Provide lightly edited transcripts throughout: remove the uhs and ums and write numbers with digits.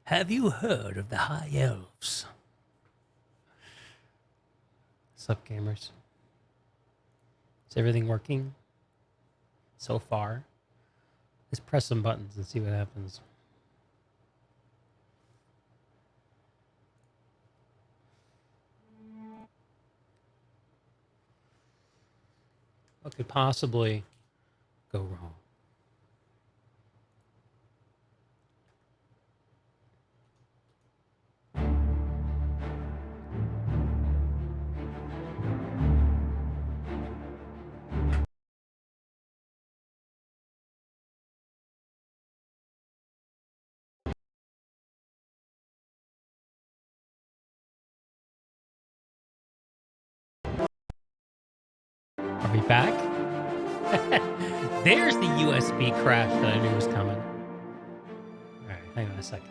Have you heard of the High Elves? What's up, gamers? Is everything working so far? Let's press some buttons and see what happens. What could possibly go wrong? Are we back? There's the USB crash that I knew was coming. All right, hang on a second.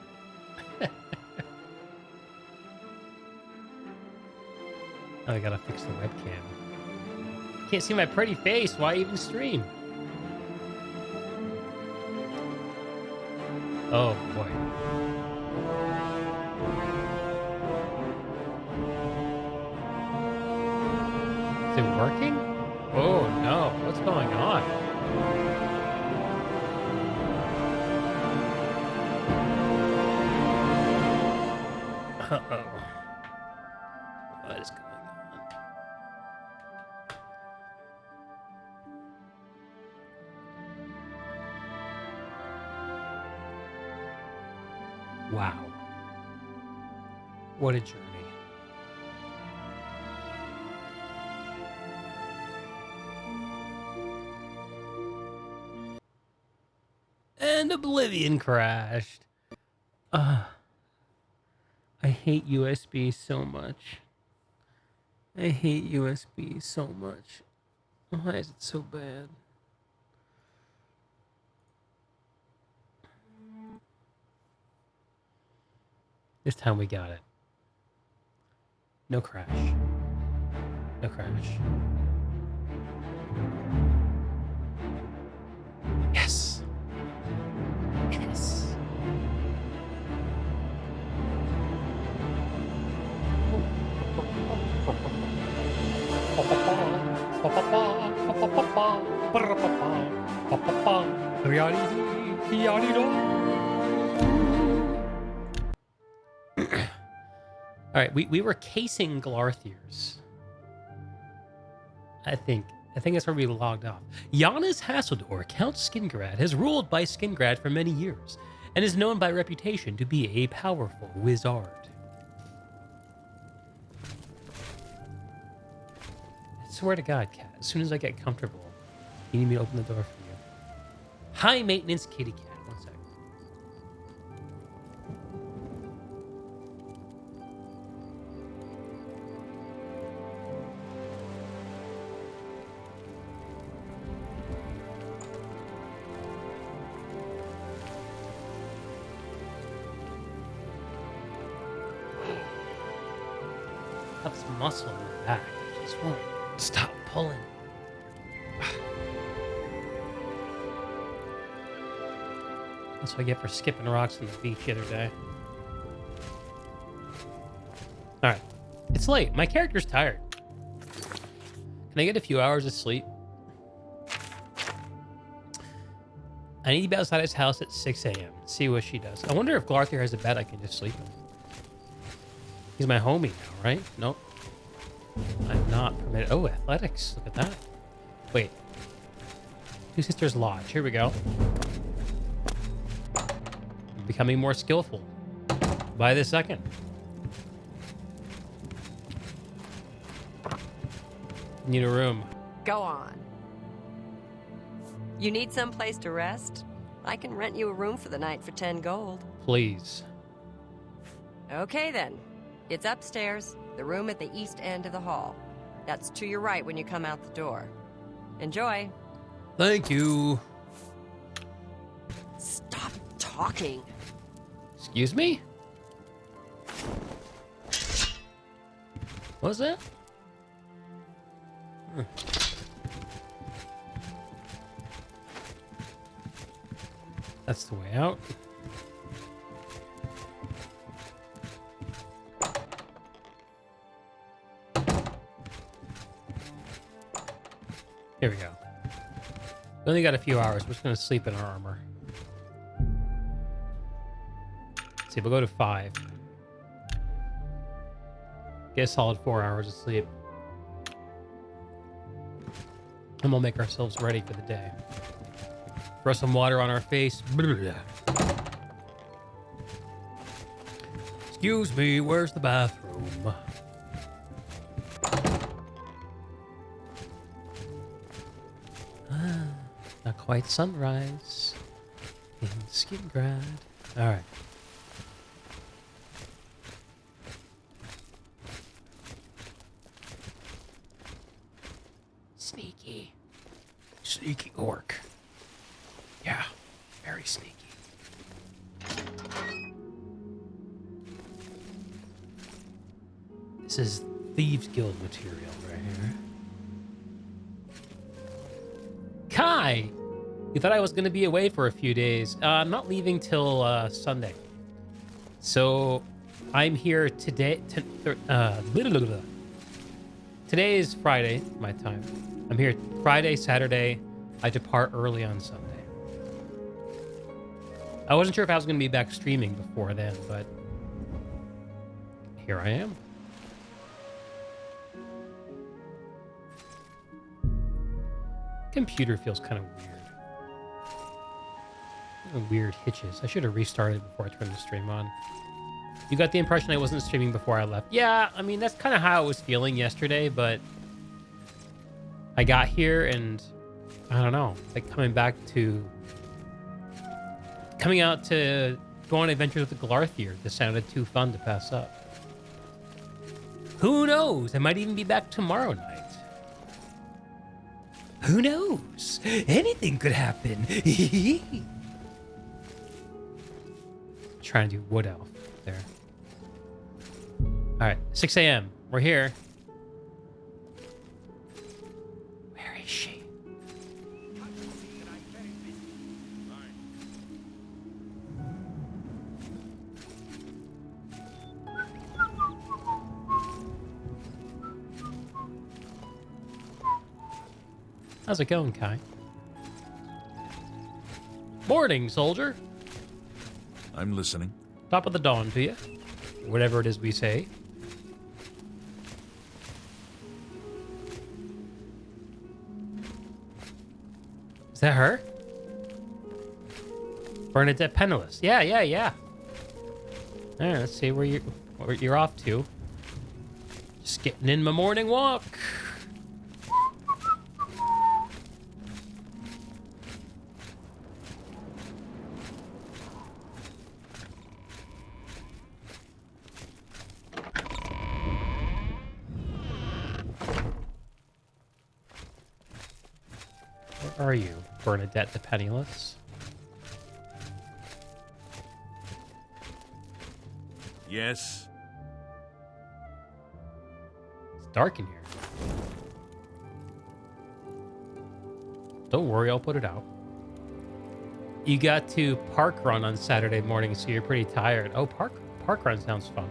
Oh, I gotta fix the webcam. Can't see my pretty face. Why even stream? Oh boy. Is it working? Oh no, what's going on? Uh-oh. What is going on? Wow. What a journey. And Oblivion crashed. I hate USB so much. I hate USB so much. Why is it so bad? This time we got it. No crash. No crash. Yes. Yes. All right, we were casing Glarthirs. I think that's where we logged off. Giannis Hasseldor, Count Skingrad, has ruled by Skingrad for many years and is known by reputation to be a powerful wizard. I swear to God, Cat, as soon as I get comfortable, you need me to open the door for you. High maintenance kitty cat. One sec. Have some muscle in my back. I just won't stop pulling. That's what I get for skipping rocks on the beach the other day. Alright. It's late. My character's tired. Can I get a few hours of sleep? I need to be outside his house at 6 a.m. See what she does. I wonder if Glarthir has a bed I can just sleep in. He's my homie now, right? Nope. I'm not permitted. Oh, athletics. Look at that. Wait. Two Sisters Lodge. Here we go. I'm becoming more skillful by the second. Need a room. Go on. You need some place to rest? I can rent you a room for the night for 10 gold. Please. Okay then. It's upstairs, the room at the east end of the hall. That's to your right when you come out the door. Enjoy. Thank you. Stop talking. Excuse me? What was that? Huh. That's the way out. Here we go. We only got a few hours. We're just going to sleep in our armor. Let's see, we'll go to 5. Get a solid 4 hours of sleep. And we'll make ourselves ready for the day. Throw some water on our face. Excuse me, where's the bathroom? Not quite sunrise in Skimgrad. All right. Sneaky. Sneaky orc. Yeah, very sneaky. This is Thieves Guild material right here. Kai! You thought I was going to be away for a few days. I'm not leaving till Sunday. So I'm here today. Today is Friday, my time. I'm here Friday, Saturday. I depart early on Sunday. I wasn't sure if I was going to be back streaming before then, but here I am. Computer feels kind of weird. Weird hitches. I should have restarted before I turned the stream on. You got the impression I wasn't streaming before I left. Yeah, I mean, that's kind of how I was feeling yesterday, but I got here and I don't know, like coming out to go on adventures with the Glarthir just sounded too fun to pass up. Who knows? I might even be back tomorrow night. Who knows? Anything could happen. Trying to do wood elf there. All right, 6 a.m. We're here. Where is she? How's it going, Kai? Morning, soldier. I'm listening. Top of the dawn to you. Whatever it is we say. Is that her? Bernadette Penniless. Yeah. All right, let's see where you're off to. Just getting in my morning walk. Where are you, Bernadette the Penniless? Yes. It's dark in here. Don't worry, I'll put it out. You got to park run on Saturday morning, so you're pretty tired. Oh, park run sounds fun.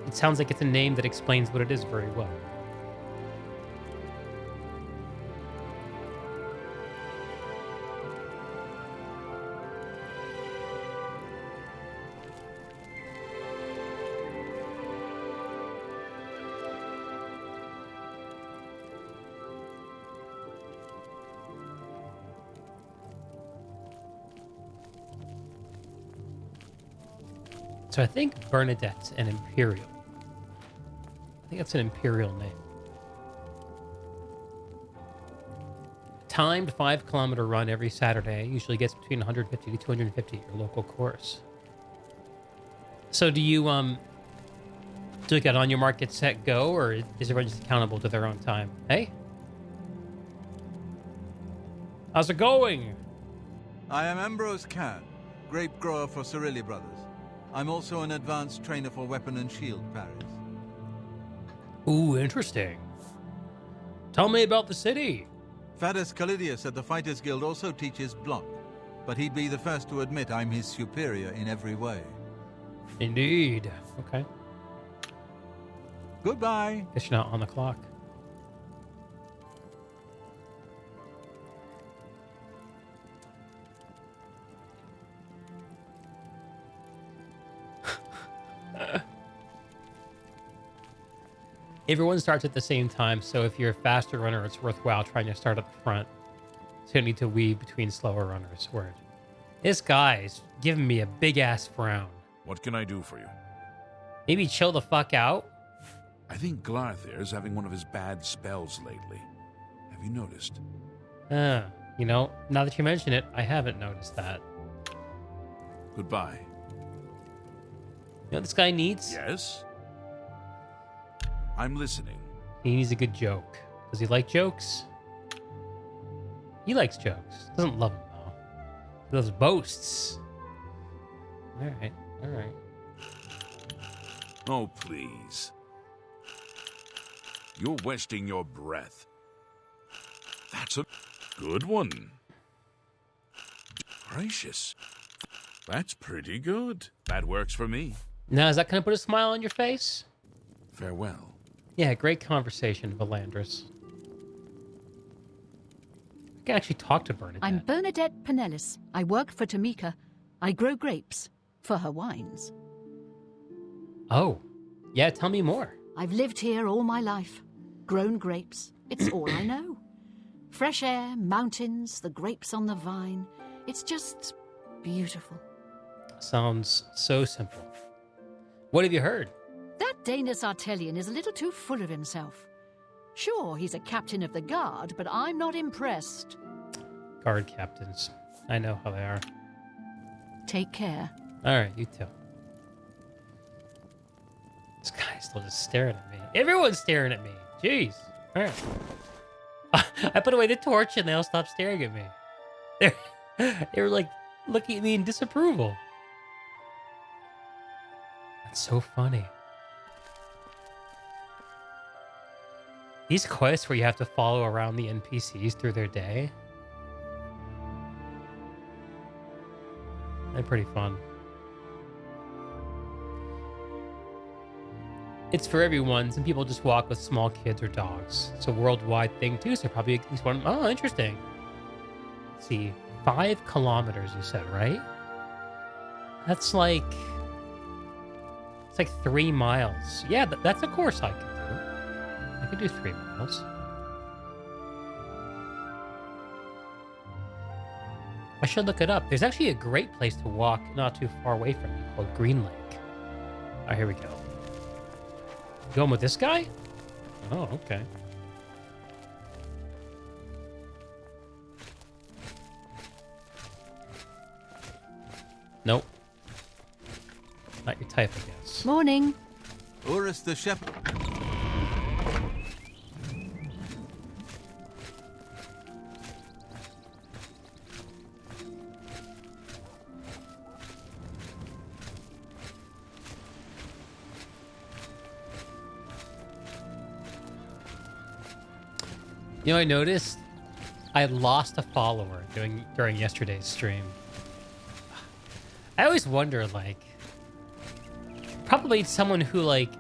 It sounds like it's a name that explains what it is very well. So I think Bernadette's an Imperial. I think that's an Imperial name. Timed 5-kilometer run every Saturday. Usually gets between 150 to 250 at your local course. So do you get on your mark, get set, go, or is everyone just accountable to their own time? Hey? How's it going? I am Ambrose Can, grape grower for Cerilli Brothers. I'm also an advanced trainer for weapon and shield parries. Ooh, interesting. Tell me about the city. Fadus Calidius at the Fighters Guild also teaches block, but he'd be the first to admit I'm his superior in every way. Indeed. Okay. Goodbye. Guess you're not on the clock. Everyone starts at the same time, so if you're a faster runner, it's worthwhile trying to start up the front. So you need to weave between slower runners. Word. This guy's giving me a big-ass frown. What can I do for you? Maybe chill the fuck out? I think Glarthir's having one of his bad spells lately. Have you noticed? You know, now that you mention it, I haven't noticed that. Goodbye. You know what this guy needs? Yes? I'm listening. He needs a good joke. Does he like jokes? He likes jokes. Doesn't love them, though. He loves boasts. Alright, alright. Oh, please. You're wasting your breath. That's a good one. Gracious. That's pretty good. That works for me. Now, is that going to put a smile on your face? Farewell. Yeah, great conversation, Valandris. I can actually talk to Bernadette. I'm Bernadette Pinellis. I work for Tamika. I grow grapes for her wines. Oh, yeah, tell me more. I've lived here all my life. Grown grapes. It's all I know. Fresh air, mountains, the grapes on the vine. It's just beautiful. Sounds so simple. What have you heard? That Danis Artelian is a little too full of himself. Sure, he's a captain of the guard, but I'm not impressed. Guard captains. I know how they are. Take care. All right, you too. This guy's still just staring at me. Everyone's staring at me. Jeez. All right. I put away the torch and they all stopped staring at me. They were like looking at me in disapproval. That's so funny. These quests where you have to follow around the NPCs through their day, they're pretty fun. It's for everyone. Some people just walk with small kids or dogs. It's a worldwide thing too, so probably at least one. Oh, interesting. Let's see, 5 kilometers you said, right? That's like... It's like 3 miles. Yeah, that's a course I could do. I could do 3 miles. I should look it up. There's actually a great place to walk not too far away from me called Green Lake. All right, here we go. Going with this guy? Oh, okay. Nope. Not your type, I guess. Morning. Urus the shepherd. You know, I noticed I lost a follower during yesterday's stream. I always wonder, like, probably someone who like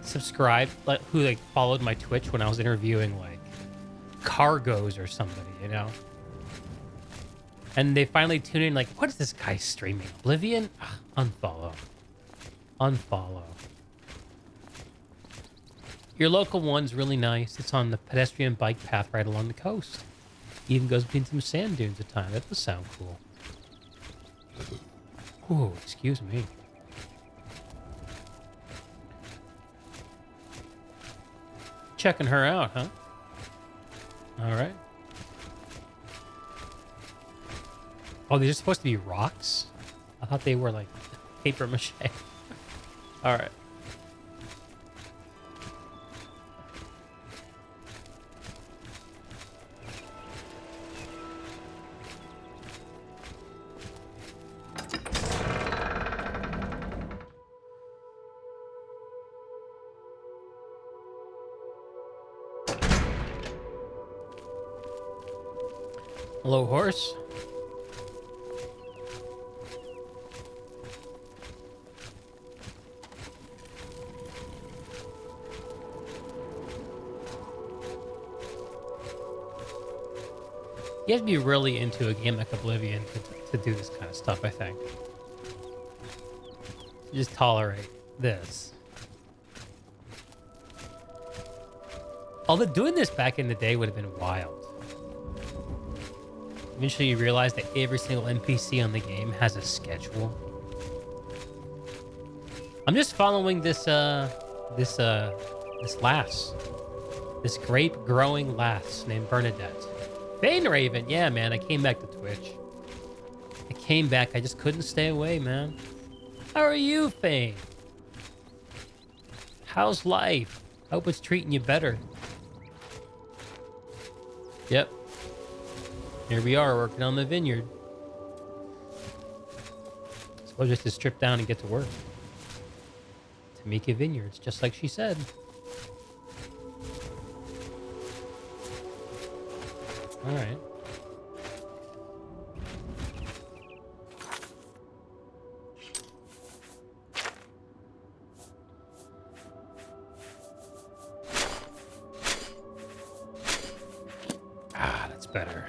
subscribed, like who like followed my Twitch when I was interviewing like cargoes or somebody, you know. And they finally tune in, like, what is this guy streaming? Oblivion? Ugh, unfollow. Unfollow. Your local one's really nice. It's on the pedestrian bike path right along the coast. Even goes between some sand dunes at times. That does sound cool. Ooh, excuse me. Checking her out, huh? All right. Oh, these are supposed to be rocks? I thought they were like paper mache. All right. Hello, horse. You have to be really into a game like Oblivion to do this kind of stuff, I think. You just tolerate this. Although doing this back in the day would have been wild. Eventually you realize that every single NPC on the game has a schedule. I'm just following this this lass. This grape growing lass named Bernadette. Bane Raven, yeah man, I came back to Twitch. I came back, I just couldn't stay away, man. How are you, Fane? How's life? Hope it's treating you better. Yep. Here we are working on the vineyard. So we'll just strip down and get to work. Tamika Vineyards, just like she said. All right. Ah, that's better.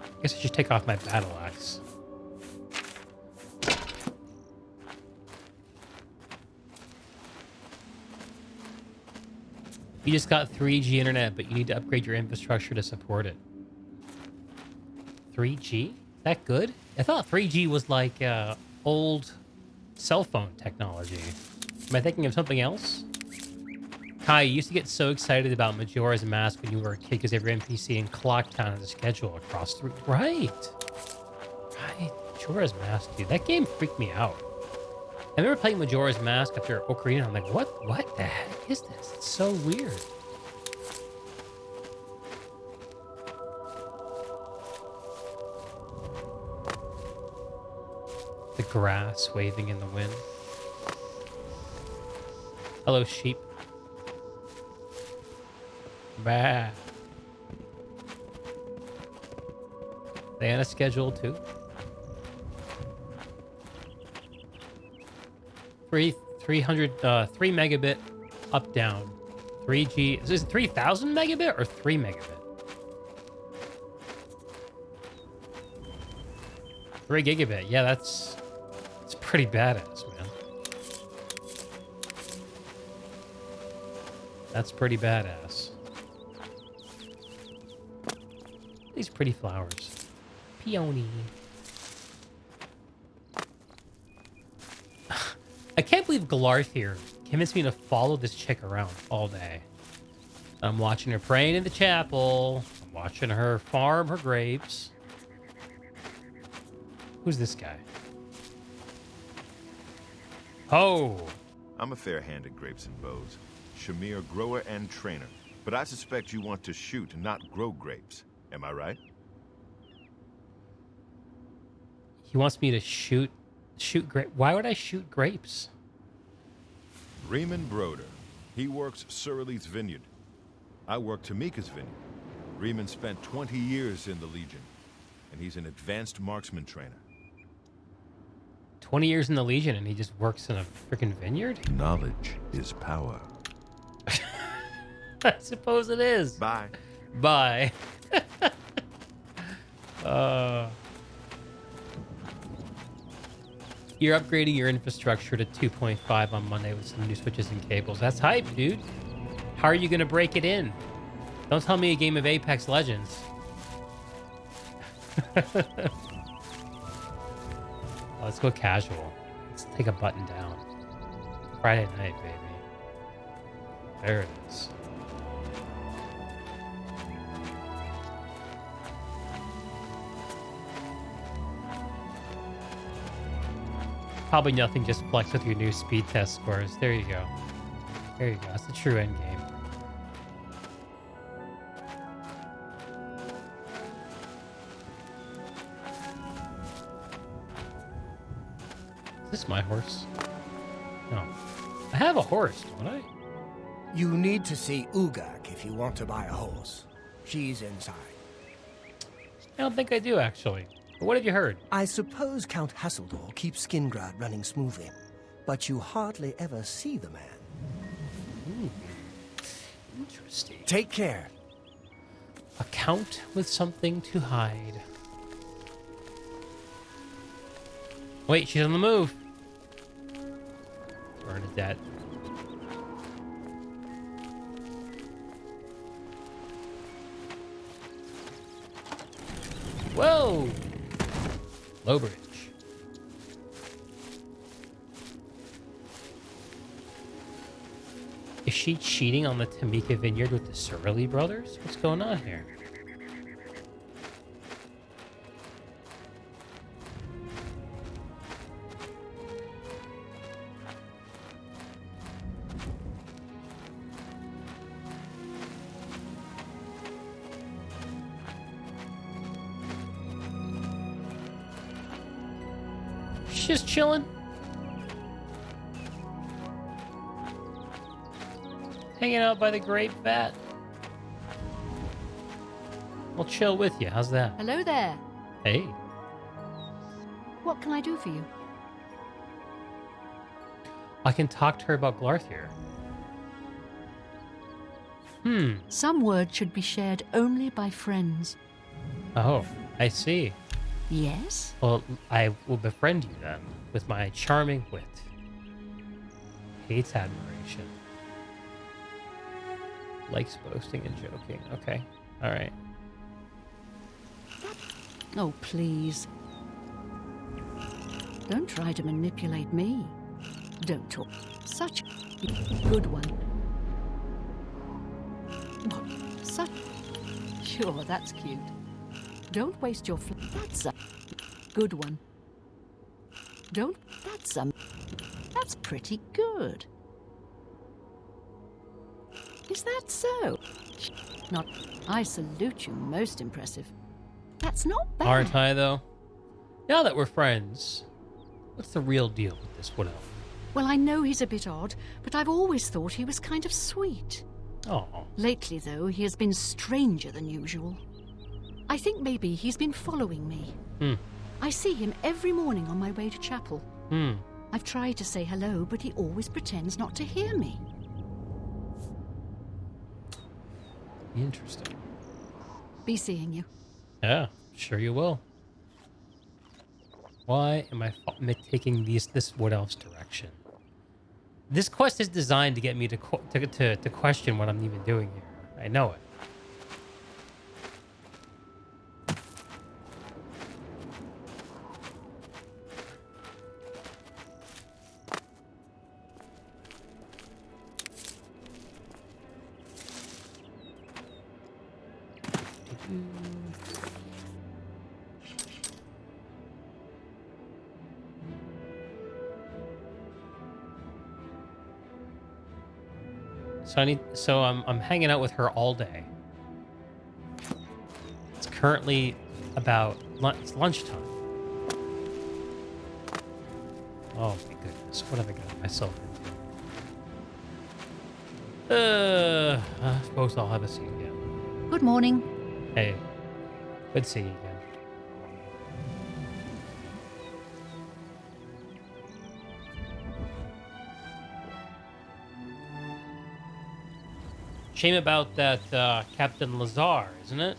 I guess I should take off my battle axe. You just got 3G internet, but you need to upgrade your infrastructure to support it. 3G? Is that good? I thought 3G was like old cell phone technology. Am I thinking of something else? Kai, you used to get so excited about Majora's Mask when you were a kid because every NPC in Clocktown has a schedule across through. Right. Right. Majora's Mask, dude. That game freaked me out. I remember playing Majora's Mask after Ocarina. I'm like, what the heck is this? It's so weird. The grass waving in the wind. Hello, sheep. Bah. They on a schedule too. 3 megabit up down. 3G. Is this 3,000 megabit or 3 megabit? 3 gigabit. Yeah, it's pretty badass, man. That's pretty badass. These pretty flowers. Peony. I can't believe Glarthir convinced me to follow this chick around all day. I'm watching her praying in the chapel. I'm watching her farm her grapes. Who's this guy? Oh! I'm a fair-handed grapes and bows. Shamir, grower and trainer. But I suspect you want to shoot, not grow grapes. Am I right? He wants me to shoot grape. Why would I shoot grapes? Riemann Broder. He works Surly's vineyard. I work Tamika's vineyard. Riemann spent 20 years in the Legion, and he's an advanced marksman trainer. 20 years in the Legion and he just works in a freaking vineyard? Knowledge is power. I suppose it is. Bye. Bye. You're upgrading your infrastructure to 2.5 on Monday with some new switches and cables. That's hype, dude. How are you going to break it in? Don't tell me a game of Apex Legends. Let's go casual. Let's take a button down. Friday night, baby. There it is. Probably nothing, just flex with your new speed test scores. There you go. There you go. That's the true end game. Is this my horse? No. I have a horse, don't I? You need to see Ugak if you want to buy a horse. She's inside. I don't think I do, actually. But what have you heard? I suppose Count Hasseldor keeps Skingrad running smoothly, but you hardly ever see the man. Ooh. Interesting. Take care. A count with something to hide. Wait, she's on the move. Bernadette. Whoa! Low bridge. Is she cheating on the Tamika vineyard with the Surly brothers? What's going on here? She's just chilling. Hanging out by the grape vat. I'll chill with you. How's that? Hello there. Hey. What can I do for you? I can talk to her about Glarthir. Some words should be shared only by friends. Oh, I see. Yes? Well, I will befriend you then with my charming wit. Hates admiration. Likes boasting and joking. Okay. All right. Oh, please. Don't try to manipulate me. Don't talk. Such a good one. What? Such... Sure, that's cute. Don't waste your... That's a good one. Don't... That's pretty good. Is that so? Not... I salute you. Most impressive. That's not bad. Aren't I, though? Now that we're friends, what's the real deal with this wood elf? Well, I know he's a bit odd, but I've always thought he was kind of sweet. Oh. Lately, though, he has been stranger than usual. I think maybe he's been following me. I see him every morning on my way to chapel. I've tried to say hello, but he always pretends not to hear me. Interesting. Be seeing you. Yeah, sure you will. Why am I taking this wood elf's direction? This quest is designed to get me to question what I'm even doing here. I know it. So I'm hanging out with her all day. It's currently about it's lunchtime. Oh my goodness, what have I got myself into? I suppose I'll have a seat again. Good morning. Hey, good seeing you again. Shame about that Captain Lazar, isn't it?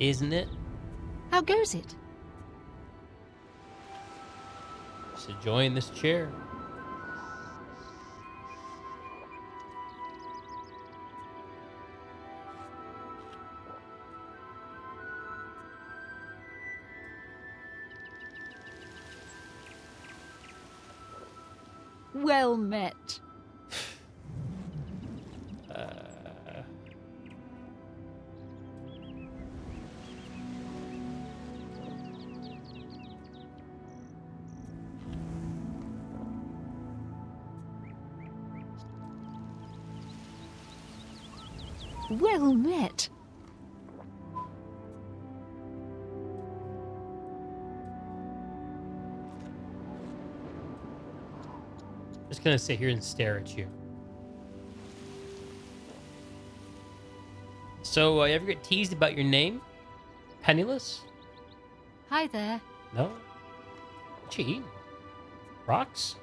Isn't it? How goes it? Just enjoying this chair. Well met. Well met. Just gonna sit here and stare at you. So, you ever get teased about your name? Penniless? Hi there. No? What you eating? Rocks?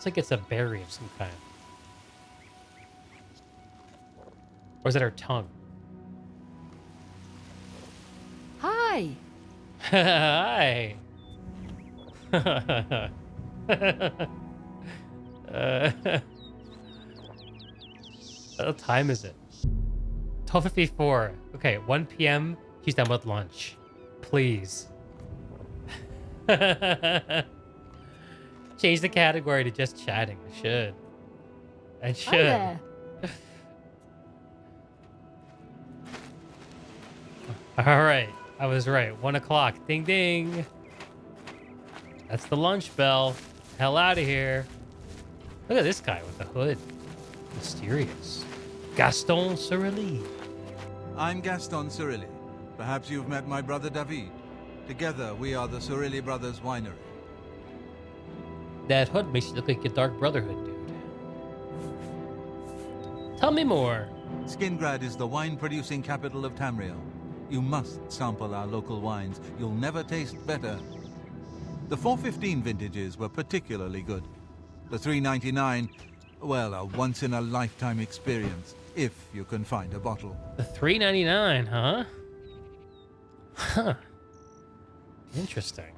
like it's a berry of some kind. Or is it her tongue? Hi. Hi. What time is it? 12:54. Okay, 1 p.m. She's done with lunch. Please. Change the category to just chatting. I should. I should. Hi there. All right. I was right. 1 o'clock. Ding, ding. That's the lunch bell. Hell out of here. Look at this guy with the hood. Mysterious. Gaston Cerilli. I'm Gaston Cerilli. Perhaps you've met my brother David. Together, we are the Cerilli Brothers Winery. That hood makes you look like your Dark Brotherhood, dude. Tell me more. Skingrad is the wine-producing capital of Tamriel. You must sample our local wines. You'll never taste better. The 415 vintages were particularly good. The 399, well, a once-in-a-lifetime experience, if you can find a bottle. The 399, huh? Huh. Interesting.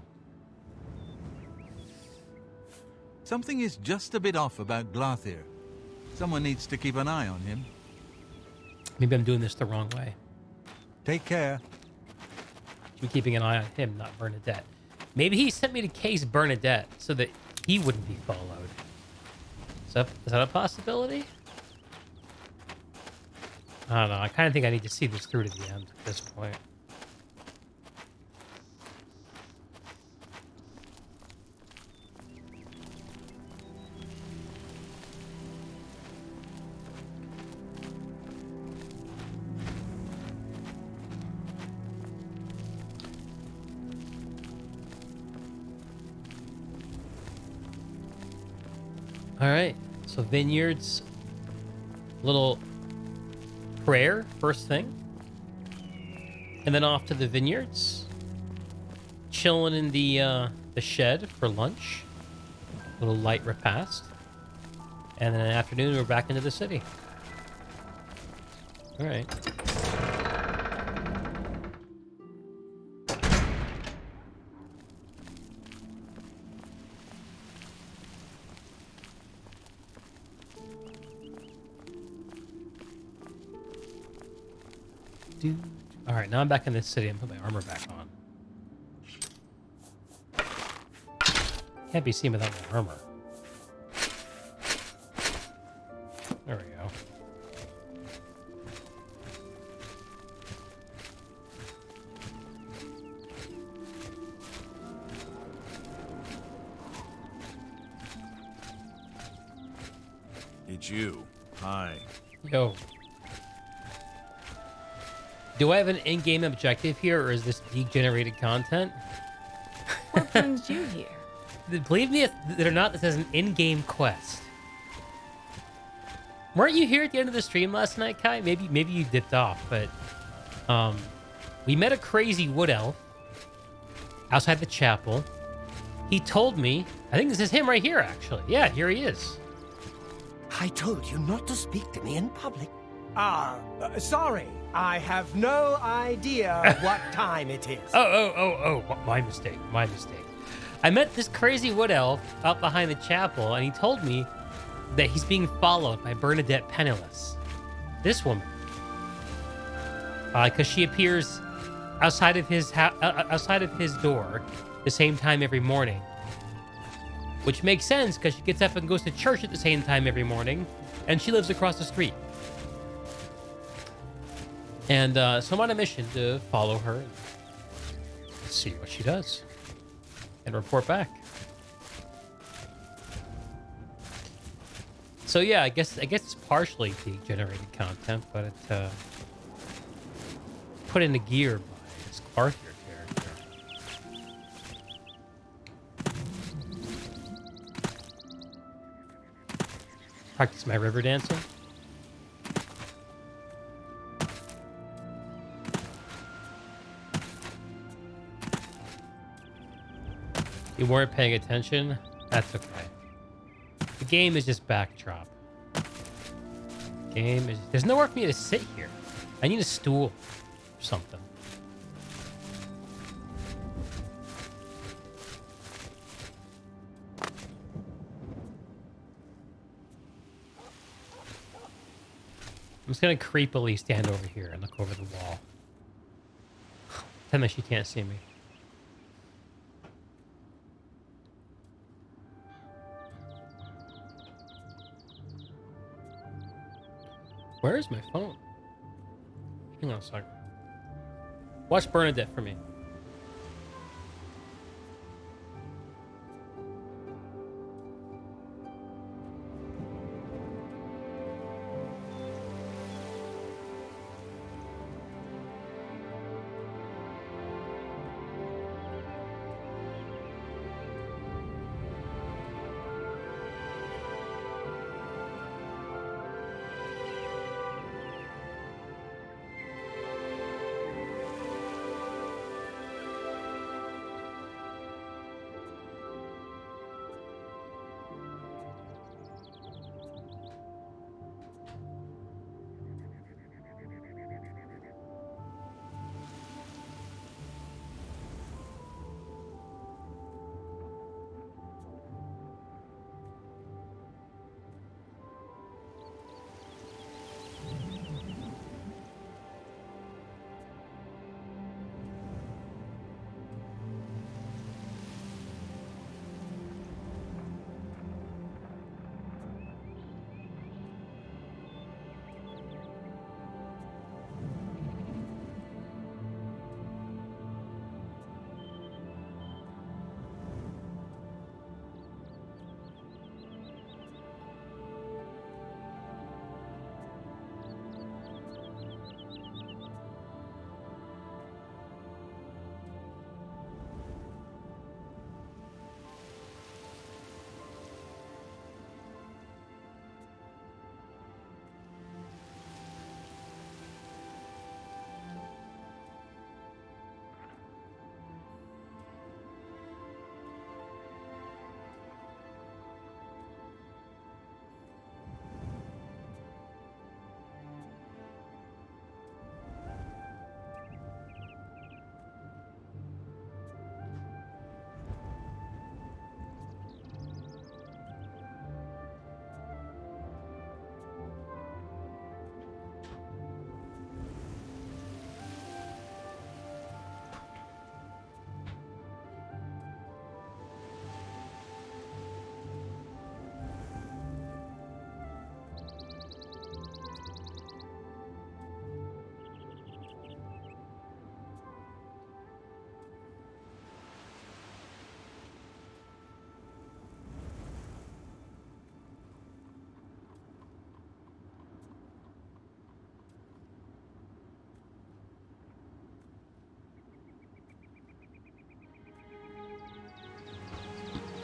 Something is just a bit off about Glarthir. Someone needs to keep an eye on him. Maybe I'm doing this the wrong way. Take care. Should be keeping an eye on him, not Bernadette. Maybe he sent me to case Bernadette so that he wouldn't be followed. Is that a possibility? I don't know. I kind of think I need to see this through to the end at this point. All right, so vineyards, little prayer first thing, and then off to the vineyards, chilling in the shed for lunch, little light repast, and then in the afternoon we're back into the city. All right. All right, now I'm back in this city. I'm putting my armor back on. Can't be seen without my armor. There we go. It's you. Hi. Yo. Do I have an in-game objective here, or is this degenerated content? What brings you here? Believe me that or not, this is an in-game quest. Weren't you here at the end of the stream last night, Kai? Maybe you dipped off, but we met a crazy wood elf outside the chapel. He told me, I think this is him right here, actually. Yeah, here he is. I told you not to speak to me in public. Sorry. I have no idea what time it is. Oh, my mistake. I met this crazy wood elf out behind the chapel, and he told me that he's being followed by Bernadette Penniless. This woman. Because she appears outside of his door the same time every morning. Which makes sense, because she gets up and goes to church at the same time every morning, and she lives across the street. And so I'm on a mission to follow her and see what she does and report back. So yeah, I guess it's partially degenerated content, but it's put into gear by this Glarthir character. Practice my river dancing. You weren't paying attention? That's okay. game is just backdrop. Game is... There's nowhere for me to sit here. I need a stool or something. I'm just gonna creepily stand over here and look over the wall. Pretend that she can't see me. Where is my phone? Hang on a second. Watch Bernadette for me.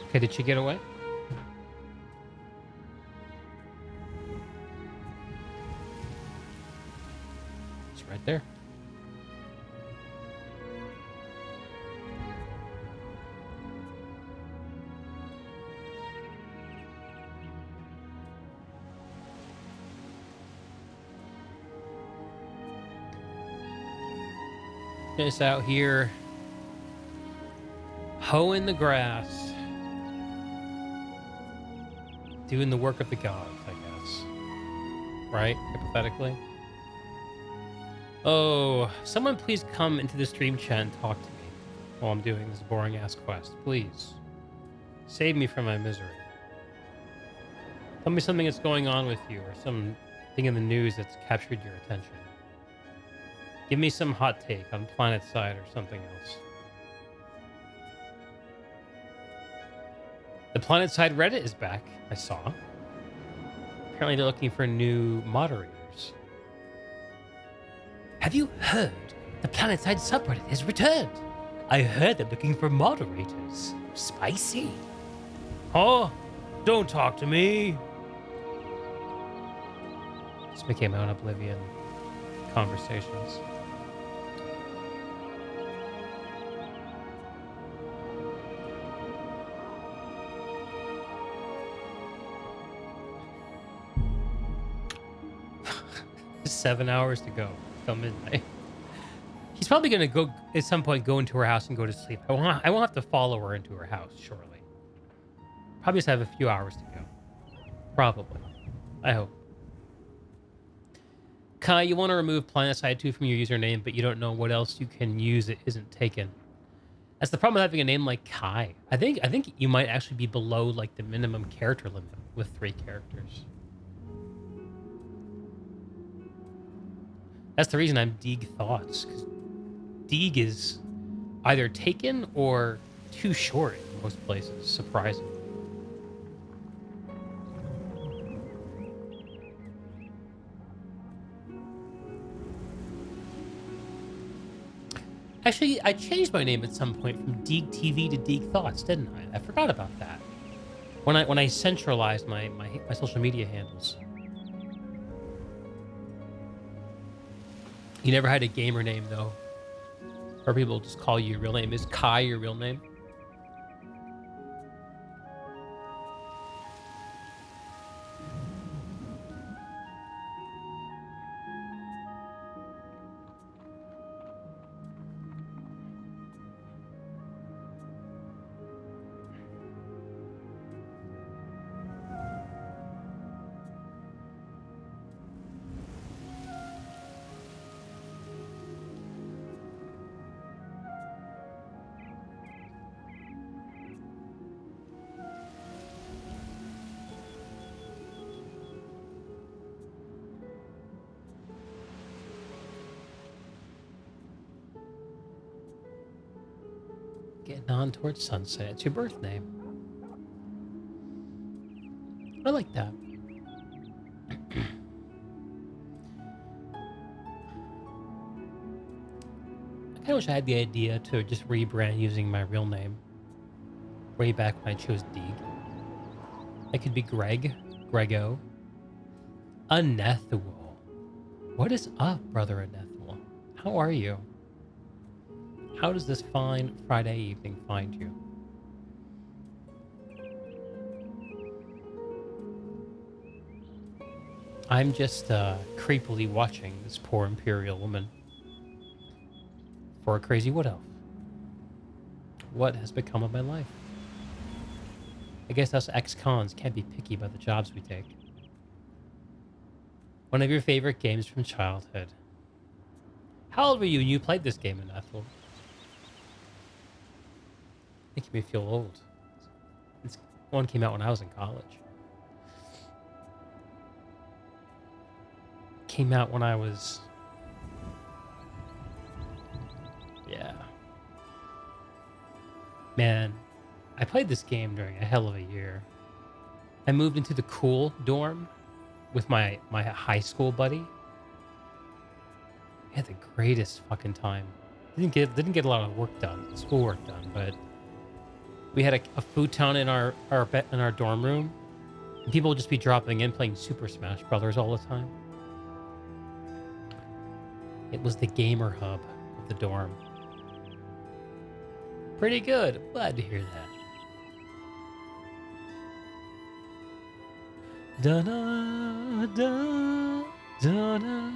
Okay, did she get away? It's right there. Just out here hoeing the grass, doing the work of the gods, I guess. Right? Hypothetically. Oh, someone please come into the stream chat and talk to me while I'm doing this boring ass quest. Please. Save me from my misery. Tell me something that's going on with you or something in the news that's captured your attention. Give me some hot take on Planet Side or something else. The Planet Side Reddit is back, I saw. Apparently they're looking for new moderators. Have you heard? The Planet Side subreddit has returned. I heard they're looking for moderators. Spicy. Oh, don't talk to me. Just became my own Oblivion conversations. 7 hours to go till midnight. He's probably gonna go at some point, go into her house and go to sleep. I won't have to follow her into her house, surely. Probably just have a few hours to go. Probably. I hope. Kai, you want to remove Planetside 2 from your username, but you don't know what else you can use that isn't taken. That's the problem with having a name like Kai. I think you might actually be below like the minimum character limit with 3 characters. That's the reason I'm Deeg Thoughts, because Deeg is either taken or too short in most places, surprisingly. Actually, I changed my name at some point from Deeg TV to Deeg Thoughts, didn't I? I forgot about that. When I centralized my social media handles. You never had a gamer name though, or people just call you your real name. Is Kai your real name? Getting on towards sunset. It's your birth name. I like that. I kind of wish I had the idea to just rebrand using my real name. Way back when I chose Deeg. I could be Greg, Grego, Anethual. What is up, brother Anethual? How are you? How does this fine Friday evening find you? I'm just creepily watching this poor Imperial woman for a crazy wood elf. What has become of my life? I guess us ex-cons can't be picky about the jobs we take. One of your favorite games from childhood. How old were you when you played this game, Anethel? Making me feel old. This one came out when I was in college. Came out when I was... Yeah. Man, I played this game during a hell of a year. I moved into the cool dorm with my high school buddy. We had the greatest fucking time. Didn't get a lot of work done, schoolwork done, but we had a futon in our dorm room, and people would just be dropping in playing Super Smash Brothers all the time. It was the gamer hub of the dorm. Pretty good. Glad to hear that. Da-da, da, da-da.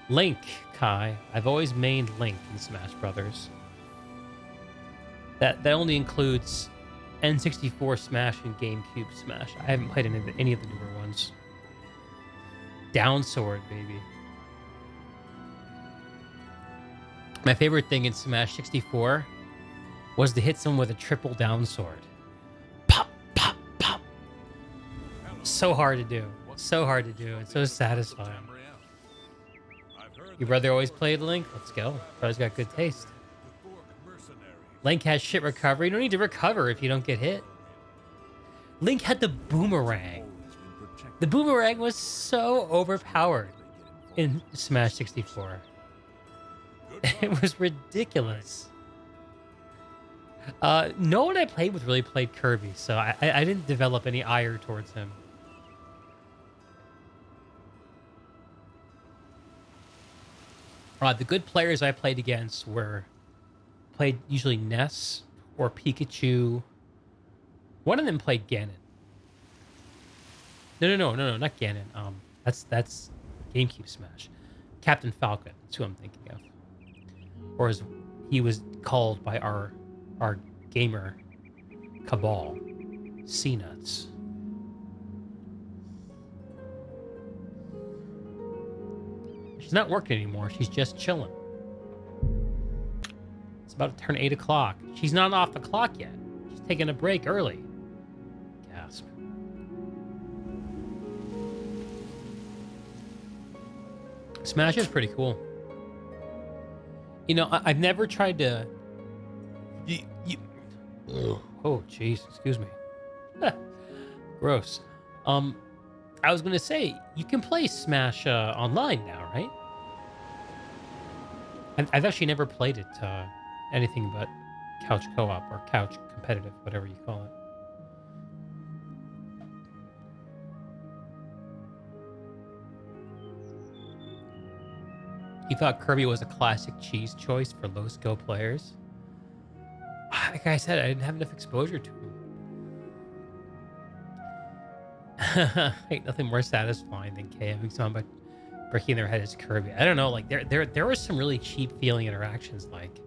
Link, Kai. I've always mained Link in Smash Brothers. That only includes N64 Smash and GameCube Smash. I haven't played any of the newer ones. Downsword, baby. My favorite thing in Smash 64 was to hit someone with a triple downsword. Pop, pop, pop. So hard to do. So hard to do. It's so satisfying. Your brother always played Link? Let's go. Brother's got good taste. Link has shit recovery. You don't need to recover if you don't get hit. Link had the boomerang. The boomerang was so overpowered in Smash 64. It was ridiculous. No one I played with really played Kirby, so I didn't develop any ire towards him. The good players I played against played usually Ness or Pikachu. One of them played Ganon. No, not Ganon. That's GameCube Smash. Captain Falcon. That's who I'm thinking of. Or as he was called by our gamer cabal, C-Nuts. She's not working anymore. She's just chilling. It's about to turn 8 o'clock. She's not off the clock yet. She's taking a break early. Gasp. Smash is pretty cool. You know, I've never tried to... Oh, jeez. Excuse me. Gross. I was going to say, you can play Smash online now, right? I've actually never played it anything but couch co-op or couch competitive, whatever you call it. You thought Kirby was a classic cheese choice for low-skill players? Like I said, I didn't have enough exposure to him. Ain't nothing more satisfying than KMing someone by breaking their head as Kirby. I don't know, like there were some really cheap feeling interactions. Like,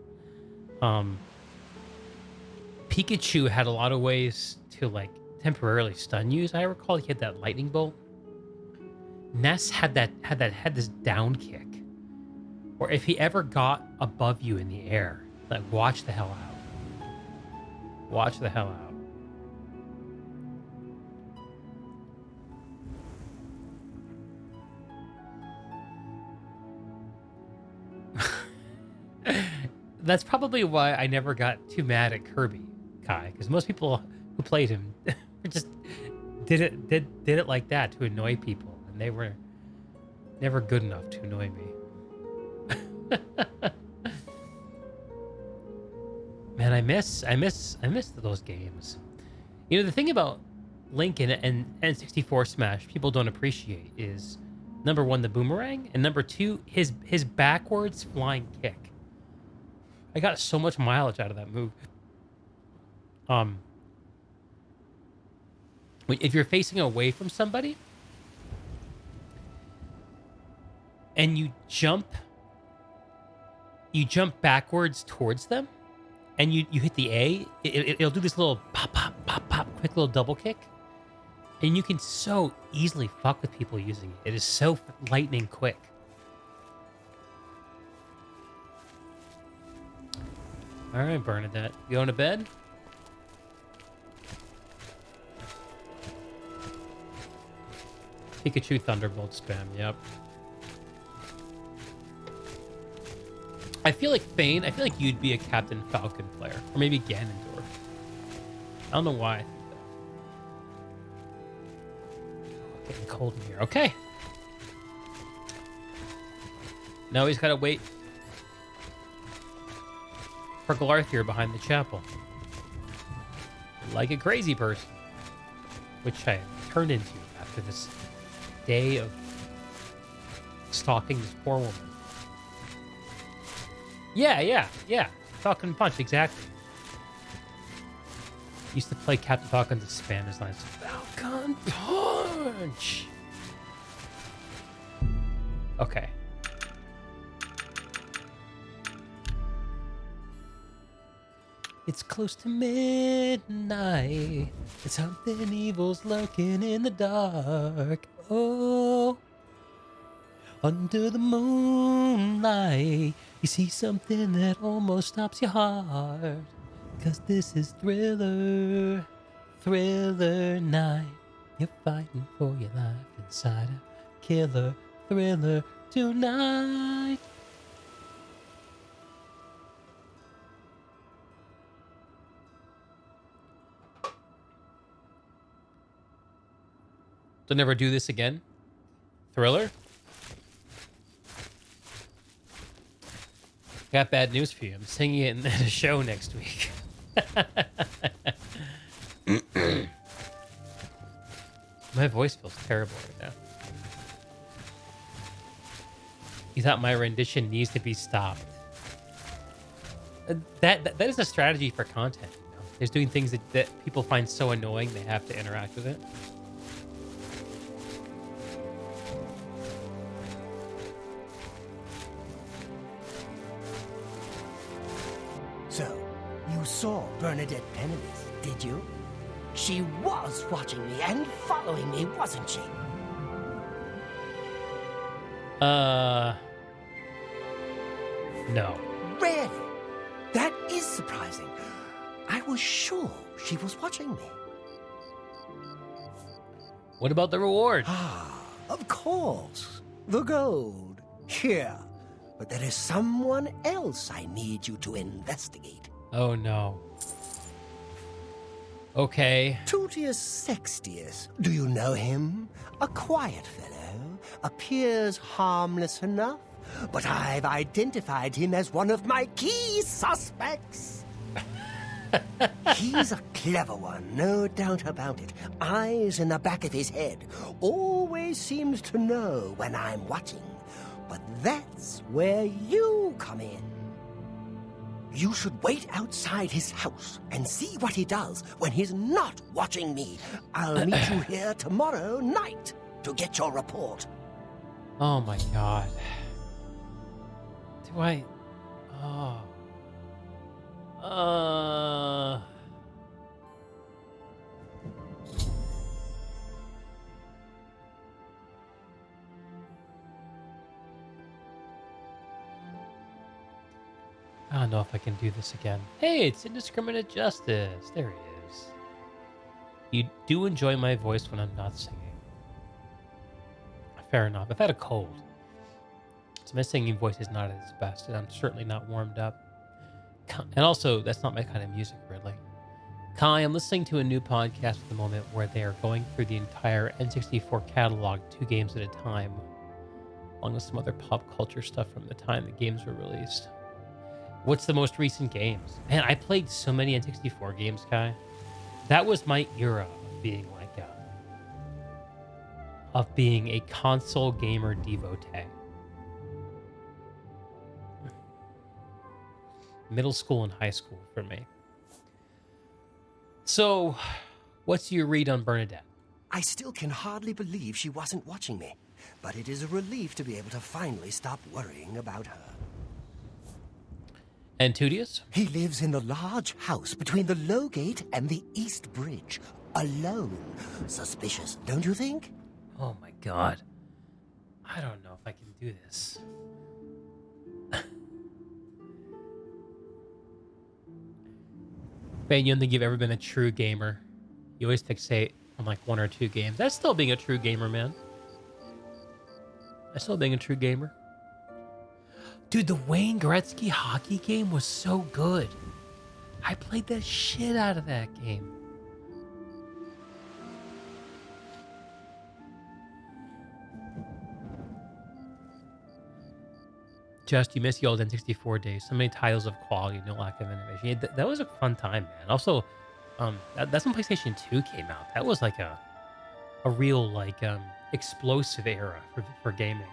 Pikachu had a lot of ways to like temporarily stun you. As I recall, he had that lightning bolt. Ness had this down kick, or if he ever got above you in the air, like watch the hell out. Watch the hell out. That's probably why I never got too mad at Kirby, Kai, because most people who played him just did it like that to annoy people, and they were never good enough to annoy me. Man, I miss those games. You know, the thing about Link and N64 Smash people don't appreciate is, number one, the boomerang, and number two, his backwards flying kick. I got so much mileage out of that move. If you're facing away from somebody and you jump backwards towards them, and you hit the A, it'll do this little pop, pop, pop, pop, quick little double kick. And you can so easily fuck with people using it. It is so lightning quick. All right, Bernadette. You going to bed? Pikachu Thunderbolt spam, yep. I feel like Fane, I feel like you'd be a Captain Falcon player. Or maybe Ganondorf. I don't know why I think that. Getting cold in here. Okay. Now he's got to wait for Glarthir behind the chapel. Like a crazy person. Which I turned into after this day of stalking this poor woman. Yeah. Falcon Punch, exactly. Used to play Captain Falcon to spam his lines. Falcon Punch! Okay. It's close to midnight. And something evil's lurking in the dark. Oh. Under the moonlight, you see something that almost stops your heart. 'Cause this is Thriller night. You're fighting for your life inside a killer thriller tonight. Don't ever do this again. Thriller? Got bad news for you. I'm singing it in a show next week. My voice feels terrible right now. You thought my rendition needs to be stopped. That is a strategy for content. You know? There's doing things that people find so annoying they have to interact with it. saw Bernadette Pennyworth, did you? She was watching me and following me, wasn't she? No. Really? That is surprising. I was sure she was watching me. What about the reward? Ah, of course. The gold. Here. But there is someone else I need you to investigate. Oh, no. Okay. Tutius Sextius. Do you know him? A quiet fellow. Appears harmless enough. But I've identified him as one of my key suspects. He's a clever one, no doubt about it. Eyes in the back of his head. Always seems to know when I'm watching. But that's where you come in. You should wait outside his house and see what he does when he's not watching me. I'll meet you here tomorrow night to get your report. Oh my god. Do I... Oh. I don't know if I can do this again. Hey, it's Indiscriminate Justice. There he is. You do enjoy my voice when I'm not singing. Fair enough. I've had a cold. So my singing voice is not at its best, and I'm certainly not warmed up. And also, that's not my kind of music, really. Kai, I'm listening to a new podcast at the moment where they are going through the entire N64 catalog 2 games at a time, along with some other pop culture stuff from the time the games were released. What's the most recent games? Man, I played so many N64 games, Kai. That was my era of being a console gamer devotee. Middle school and high school for me. So, what's your read on Bernadette? I still can hardly believe she wasn't watching me, but it is a relief to be able to finally stop worrying about her. And Tutius? He lives in the large house between the Low Gate and the East Bridge, alone. Suspicious, don't you think? Oh my god. I don't know if I can do this. Ben, you don't think you've ever been a true gamer? You always fixate on like 1 or 2 games. That's still being a true gamer, man. That's still being a true gamer. Dude, the Wayne Gretzky hockey game was so good. I played the shit out of that game. Just, you miss the old N64 days. So many titles of quality, no lack of innovation. Yeah, that was a fun time, man. Also, that's when PlayStation 2 came out. That was like a real, like, explosive era for gaming.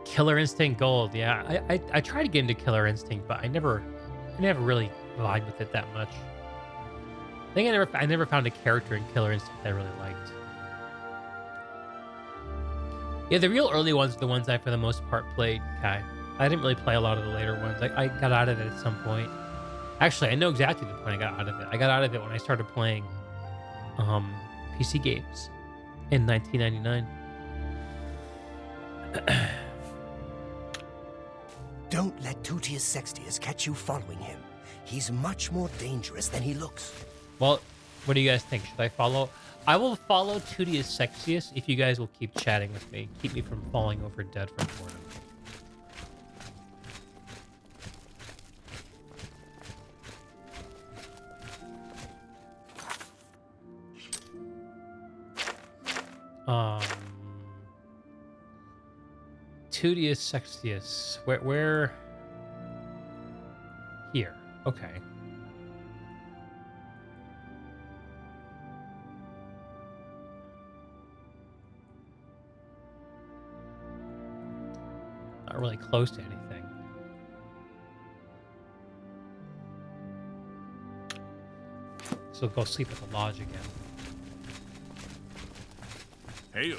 Killer Instinct Gold, yeah. I tried to get into Killer Instinct, but I never really vibed with it that much. I think I never found a character in Killer Instinct I really liked. Yeah, the real early ones are the ones I, for the most part, played, Kai. I didn't really play a lot of the later ones. I got out of it at some point. Actually, I know exactly the point I got out of it. I got out of it when I started playing PC games in 1999. Don't let Tutius Sextius catch you following him. He's much more dangerous than he looks. Well, what do you guys think? Should I follow? I will follow Tutius Sextius if you guys will keep chatting with me. Keep me from falling over dead from boredom. Tutius Sextius. Where? Here. Okay. Not really close to anything. So go sleep at the lodge again. Hail.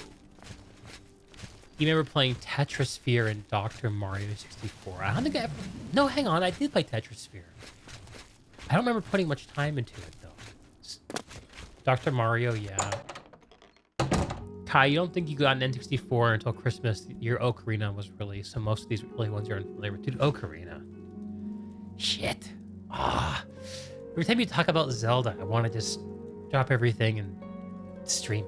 You remember playing Tetrasphere in Dr. Mario 64? I don't think I ever... No, hang on. I did play Tetrasphere. I don't remember putting much time into it, though. Dr. Mario, yeah. Kai, you don't think you got an N64 until Christmas? Your Ocarina was released, so most of these really ones you're unfamiliar with. Dude, Ocarina. Shit. Ah. Every time you talk about Zelda, I want to just drop everything and stream.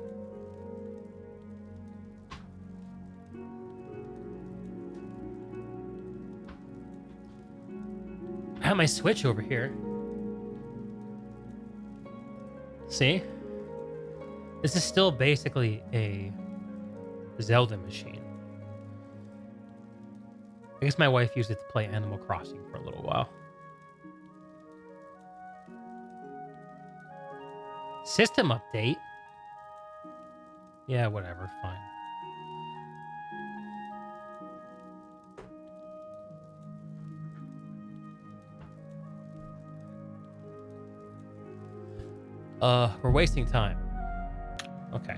I have my Switch over here. See? This is still basically a Zelda machine. I guess my wife used it to play Animal Crossing for a little while. System update? Yeah, whatever, fine. We're wasting time. Okay.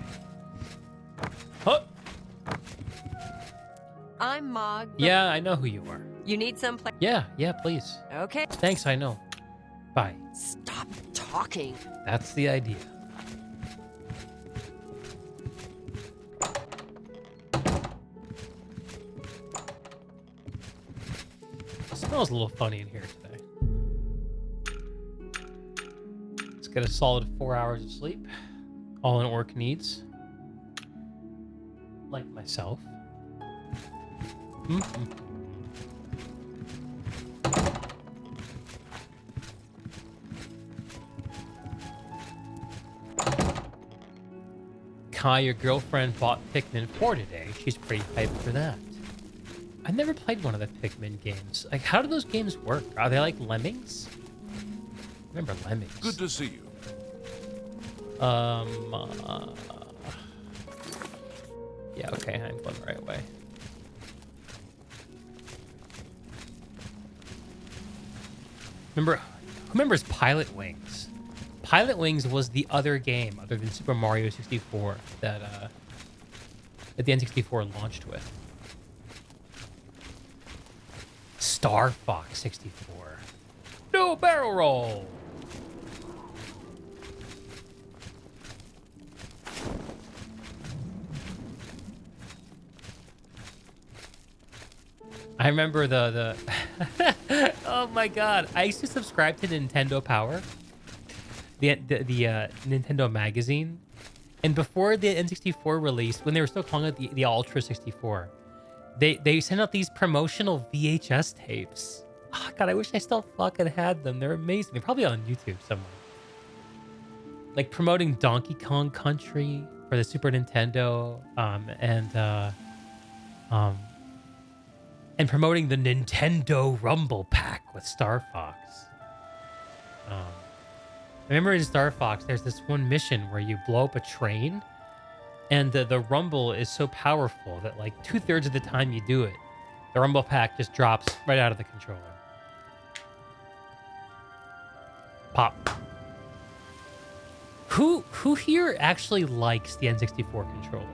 Huh. I'm Mog. Yeah, I know who you are. You need some place? Yeah, please. Okay. Thanks, I know. Bye. Stop talking. That's the idea. It smells a little funny in here today. Let's get a solid 4 hours of sleep. All an orc needs. Like myself. Kai, your girlfriend bought Pikmin 4 today. She's pretty hyped for that. I've never played one of the Pikmin games. Like, how do those games work? Are they like Lemmings? Remember Lemmings? Good to see you. Yeah, okay, I'm going the right way. Who remembers Pilot Wings? Pilot Wings was the other game other than Super Mario 64 that the N64 launched with. Star Fox 64. No barrel roll. I remember the oh my god! I used to subscribe to Nintendo Power, the Nintendo magazine, and before the N64 released, when they were still calling it the Ultra 64, they sent out these promotional VHS tapes. Oh god, I wish I still fucking had them. They're amazing. They're probably on YouTube somewhere. Like promoting Donkey Kong Country for the Super Nintendo, and promoting the Nintendo Rumble Pack with Star Fox. I remember in Star Fox, there's this one mission where you blow up a train, and the Rumble is so powerful that like 2/3 of the time you do it, the Rumble Pack just drops right out of the controller. Pop. Who here actually likes the N64 controller?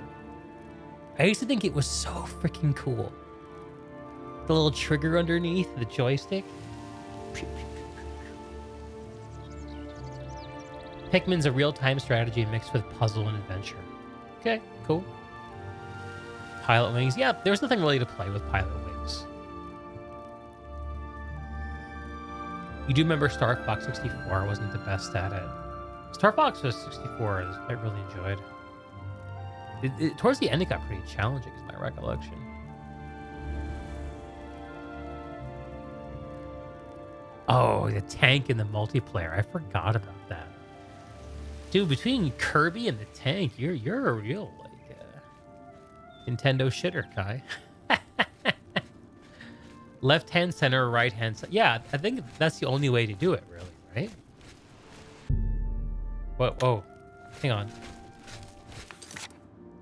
I used to think it was so freaking cool. The little trigger underneath the joystick. Pikmin's a real-time strategy mixed with puzzle and adventure. Okay, cool. Pilot Wings. Yeah, there's nothing really to play with Pilot Wings. You do remember Star Fox 64. I wasn't the best at it. Star Fox 64 I really enjoyed. Towards the end, it got pretty challenging, is my recollection. Oh, the tank in the multiplayer. I forgot about that. Dude, between Kirby and the tank, you're a real, like, Nintendo shitter, Kai. Left-hand center, right-hand side. Yeah, I think that's the only way to do it, really, right? Whoa. Hang on.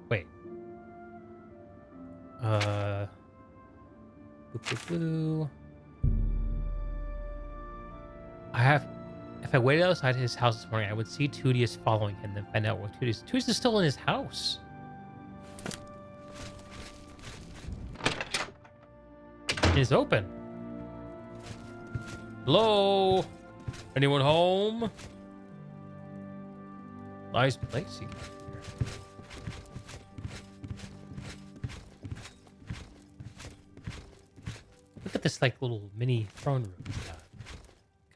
Wait. I If I waited outside his house this morning, I would see Tudius following him, then find out what Tudius... Tudius is still in his house. It is open. Hello? Anyone home? Nice place you got here. Look at this like little mini throne room we got.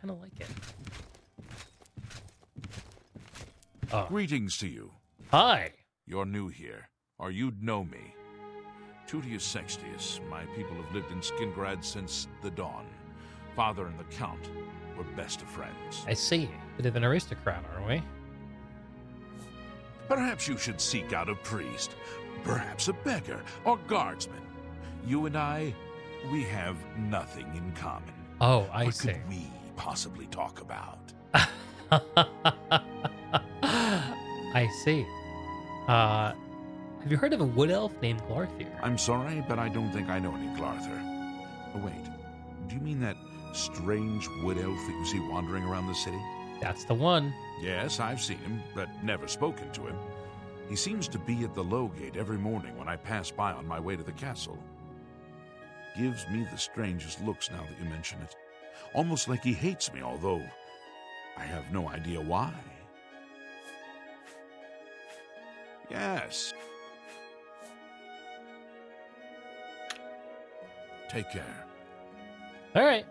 Kind of like it. Oh. Greetings to you. Hi. You're new here, or you'd know me. Tutius Sextius. My people have lived in Skingrad since the dawn. Father and the Count were best of friends. I see. Bit of an aristocrat, aren't we? Perhaps you should seek out a priest, perhaps a beggar or guardsman. You and I, we have nothing in common. Oh, I what see. What could we possibly talk about? I see. Have you heard of a wood elf named Glarthir? I'm sorry, but I don't think I know any Glarthir. Oh, wait. Do you mean that strange wood elf that you see wandering around the city? That's the one. Yes, I've seen him, but never spoken to him. He seems to be at the Low Gate every morning when I pass by on my way to the castle. Gives me the strangest looks now that you mention it. Almost like he hates me, although I have no idea why. Yes. Take care. All right.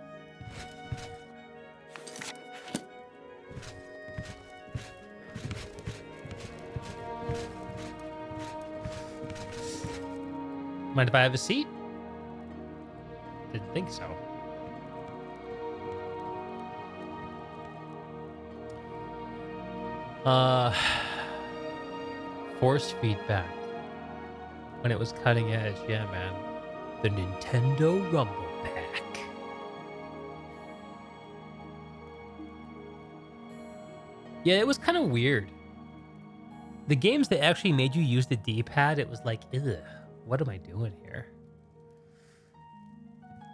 Mind if I have a seat? Didn't think so. Force feedback. When it was cutting edge, yeah, man. The Nintendo Rumble Pack. Yeah, it was kind of weird. The games that actually made you use the D-pad, it was like, ugh, what am I doing here?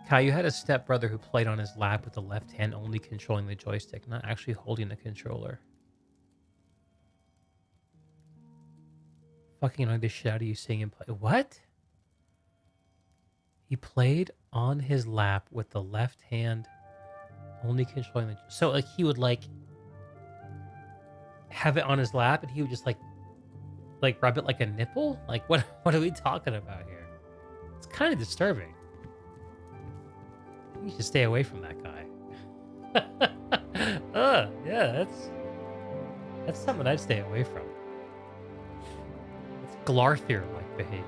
Kai, you had a stepbrother who played on his lap with the left hand only controlling the joystick, not actually holding the controller. Fucking annoyed the shit out of you seeing him play. What? He played on his lap with the left hand only controlling the... So, like, he would, like, have it on his lap and he would just, like rub it like a nipple? Like, what are we talking about here? It's kind of disturbing. You should stay away from that guy. Yeah, that's something I'd stay away from. It's Glarthir-like behavior.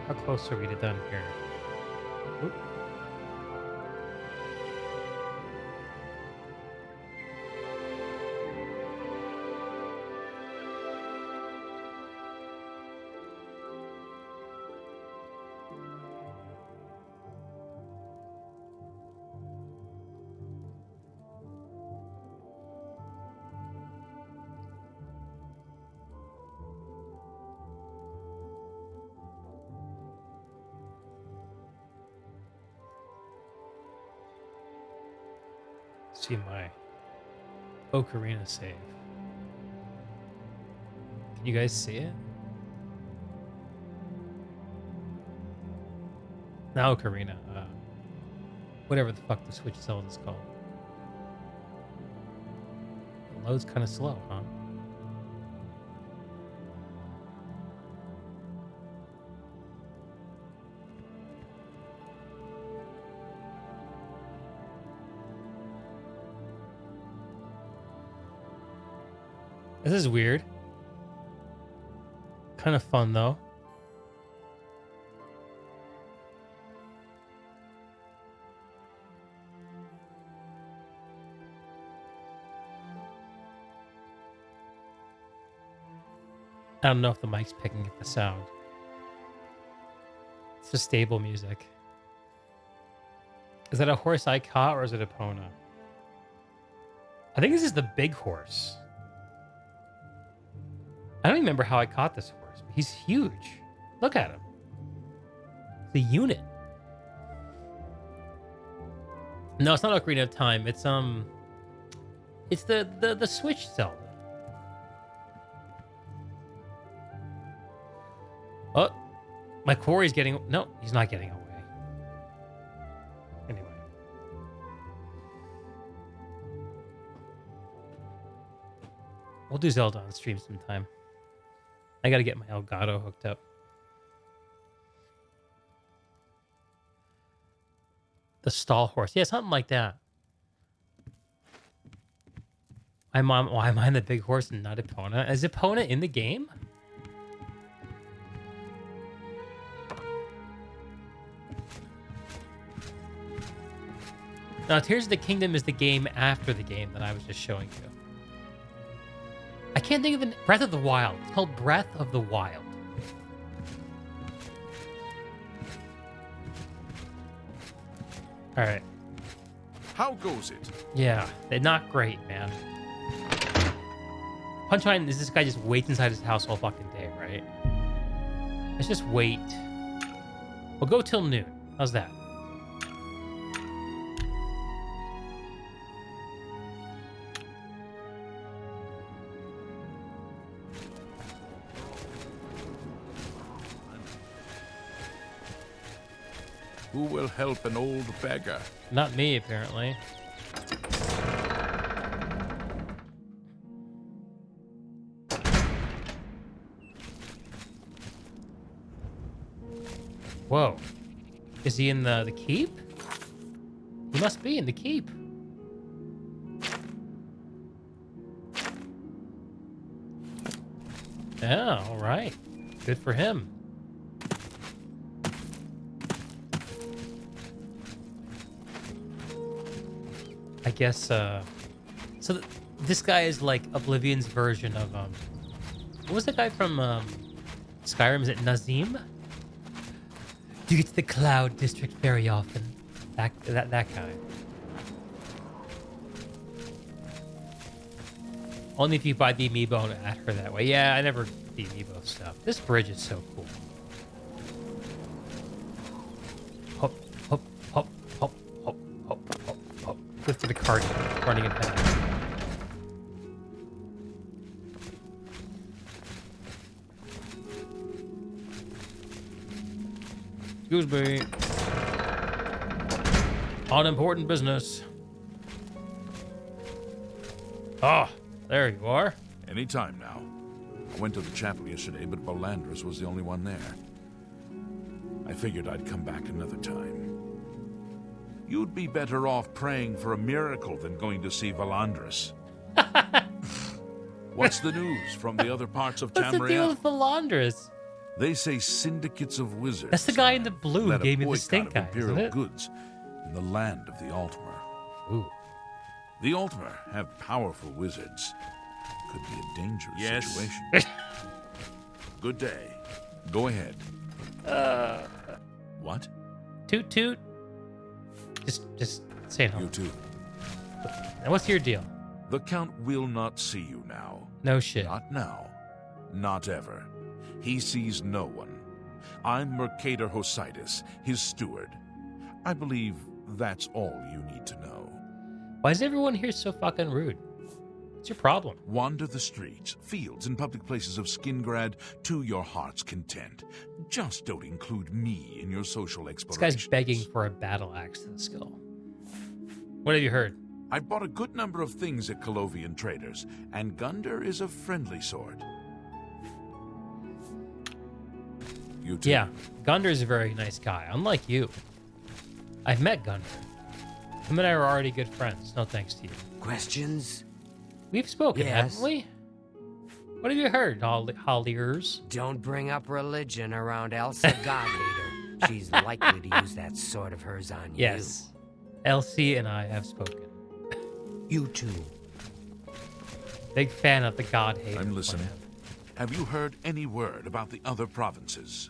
How close are we to done here? Oop. See my Ocarina save. Can you guys see it? Now Ocarina. Whatever the fuck the Switch Zelda is called. The load's kind of slow, huh? This is weird. Kind of fun, though. I don't know if the mic's picking up the sound. It's just stable music. Is that a horse I caught or is it a Epona? I think this is the big horse. I don't remember how I caught this horse, but he's huge. Look at him. The unit. No, it's not Ocarina of Time. It's the Switch Zelda. Oh, my quarry's getting... No, he's not getting away. Anyway. We'll do Zelda on stream sometime. I gotta get my Elgato hooked up. The stall horse. Yeah, something like that. Why am I the big horse and not Epona? Is Epona in the game? Now, Tears of the Kingdom is the game after the game that I was just showing you. I can't think of the... Breath of the Wild. It's called Breath of the Wild. All right. How goes it? Yeah, they're not great, man. Punchline is this guy just waits inside his house all fucking day, right? Let's just wait. We'll go till noon. How's that? Who will help an old beggar? Not me, apparently. Whoa. Is he in the keep? He must be in the keep. Yeah, all right. Good for him. I guess, so this guy is like Oblivion's version of, what was the guy from, Skyrim? Is it Nazim? Do you get to the Cloud District very often? That guy. Only if you buy the amiibo and add her that way. Yeah, I never did the amiibo stuff. This bridge is so cool. Hop, hop, hop, hop, hop, hop, hop, hop. Good for the cart running it down. Excuse me. On important business. Ah, there you are. Any time now. I went to the chapel yesterday, but Bolandris was the only one there. I figured I'd come back another time. You'd be better off praying for a miracle than going to see Valandris. What's the news from the other parts of Tamriel? What's the deal with Valandris? They say syndicates of wizards. That's the guy in the blue led who gave a me the boycott stink of eye, imperial isn't it? goods in the land of the Altmer. Ooh. The Altmer have powerful wizards. Could be a dangerous situation. Good day. Go ahead. What? Toot toot. Just saying hello. You too. And what's your deal? The Count will not see you now. No shit. Not now. Not ever. He sees no one. I'm Mercator Hositis, his steward. I believe that's all you need to know. Why is everyone here so fucking rude? What's your problem? Wander the streets, fields, and public places of Skingrad to your heart's content. Just don't include me in your social This explorations. guy's begging for a battle axe to the skull. What have you heard? I bought a good number of things at Colovian traders, and Gunder is a friendly sort. You too. Yeah, Gunder's a very nice guy, unlike you. I've met Gunder. Him and I were already good friends, no thanks to you. Questions? We've spoken, Yes. haven't we? What have you heard, Holliers? Don't bring up religion around Elsa Godhater. She's likely to use that sword of hers on Yes. Elsie and I have spoken. you. You too. Big fan of the God Hater. I'm listening. Have you heard any word about the other provinces?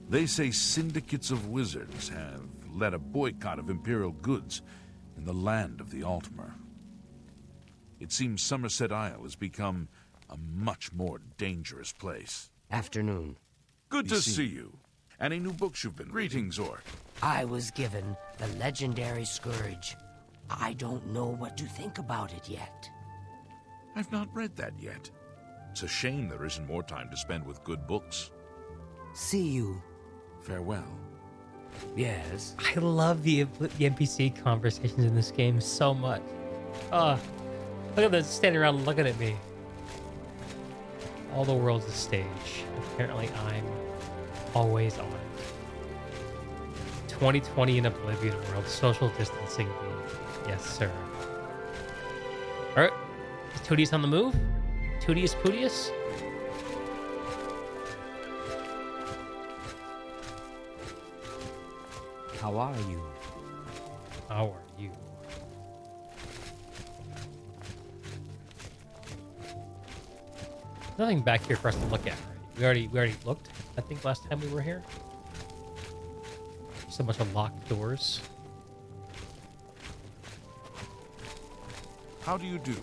They say syndicates of wizards have led a boycott of imperial goods in the land of the Altmer. It seems Somerset Isle has become a much more dangerous place. Afternoon. Good to see you. Any new books you've been reading? Greetings, Orc. I was given The legendary scourge. I don't know what to think about it yet. I've not read that yet. It's a shame there isn't more time to spend with good books. See you. Farewell. Yes. I love the NPC conversations in this game so much. Look at them standing around looking at me. All the world's a stage. Apparently I'm always on it. 2020 in Oblivion World. Social distancing me. Yes, sir. Alright. Is Tootius on the move? Tootius Pootius? How are you? How are you? Nothing back here for us to look at, right? We already looked, I think, last time we were here. Just a bunch of locked doors. How do you do?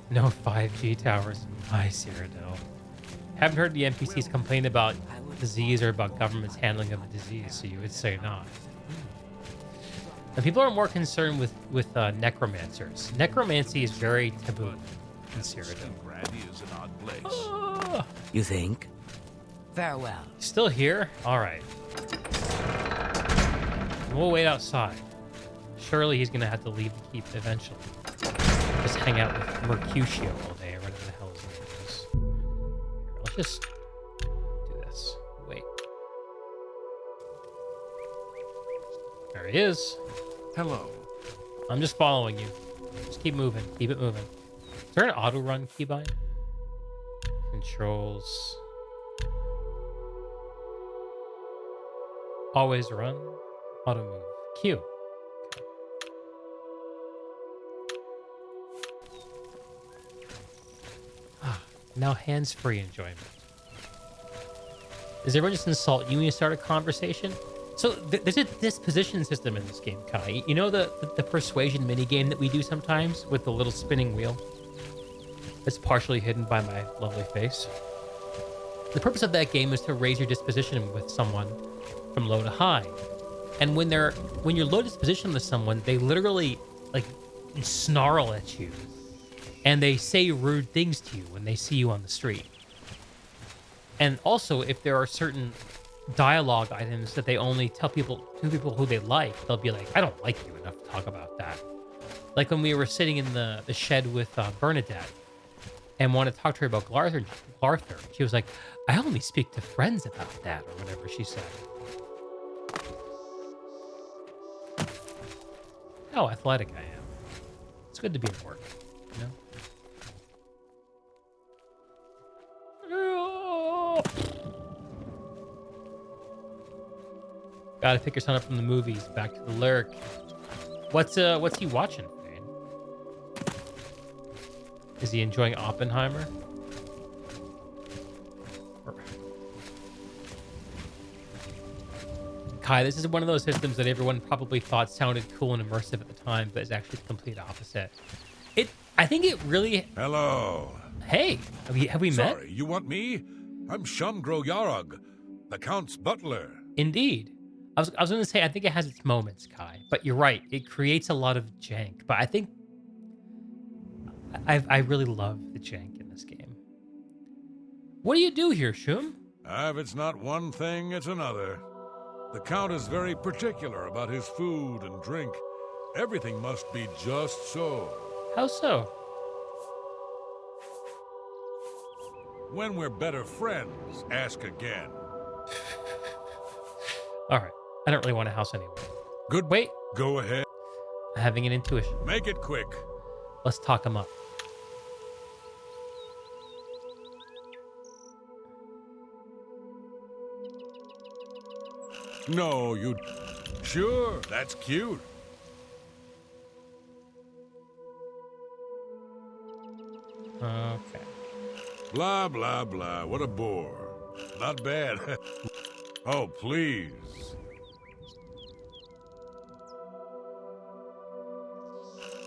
No 5G towers in my Cyrodiil. Haven't heard the NPCs complain about disease or about government's handling of the disease, so you would say not. And people are more concerned with necromancers. Necromancy is very taboo in Cyrodiil. Grady is an odd place. You think? Farewell. Still here? All right. We'll wait outside. Surely he's gonna have to leave the keep eventually. Just hang out with Mercutio all day, or whatever the hell his name is. Here, let's just do this. Wait. There he is. Hello. I'm just following you. Just keep moving. Keep it moving. Is there an auto run keybind? Controls. Always run. Auto move. Q. Now hands-free enjoyment. Does everyone just insult you when you start a conversation? So there's a disposition system in this game, Kai. You know the persuasion minigame that we do sometimes with the little spinning wheel? It's partially hidden by my lovely face. The purpose of that game is to raise your disposition with someone from low to high. And when you're low disposition with someone, they literally like snarl at you. And they say rude things to you when they see you on the street. And also, if there are certain dialogue items that they only tell people who they like, they'll be like, I don't like you enough to talk about that. Like when we were sitting in the shed with Bernadette and wanted to talk to her about Glarthir, she was like, I only speak to friends about that, or whatever she said. How athletic I am. It's good to be at work, you know? Gotta pick your son up from the movies. Back to the lurk. What's he watching, Fane? Is he enjoying Oppenheimer? Kai, this is one of those systems that everyone probably thought sounded cool and immersive at the time, but is actually the complete opposite. I think it really... Hello. Hey, have we met? Sorry, you want me? I'm Shamgro Yarog, the Count's butler. Indeed. I was going to say, I think it has its moments, Kai, but you're right. It creates a lot of jank, but I think I really love the jank in this game. What do you do here, Shum? If it's not one thing, it's another. The Count is very particular about his food and drink. Everything must be just so. How so? When we're better friends, ask again. All right. I don't really want a house anyway. Good. Wait. Go ahead. I'm having an intuition. Make it quick. Let's talk him up. No, you... Sure, that's cute. Okay. Blah, blah, blah. What a bore. Not bad. Oh, please.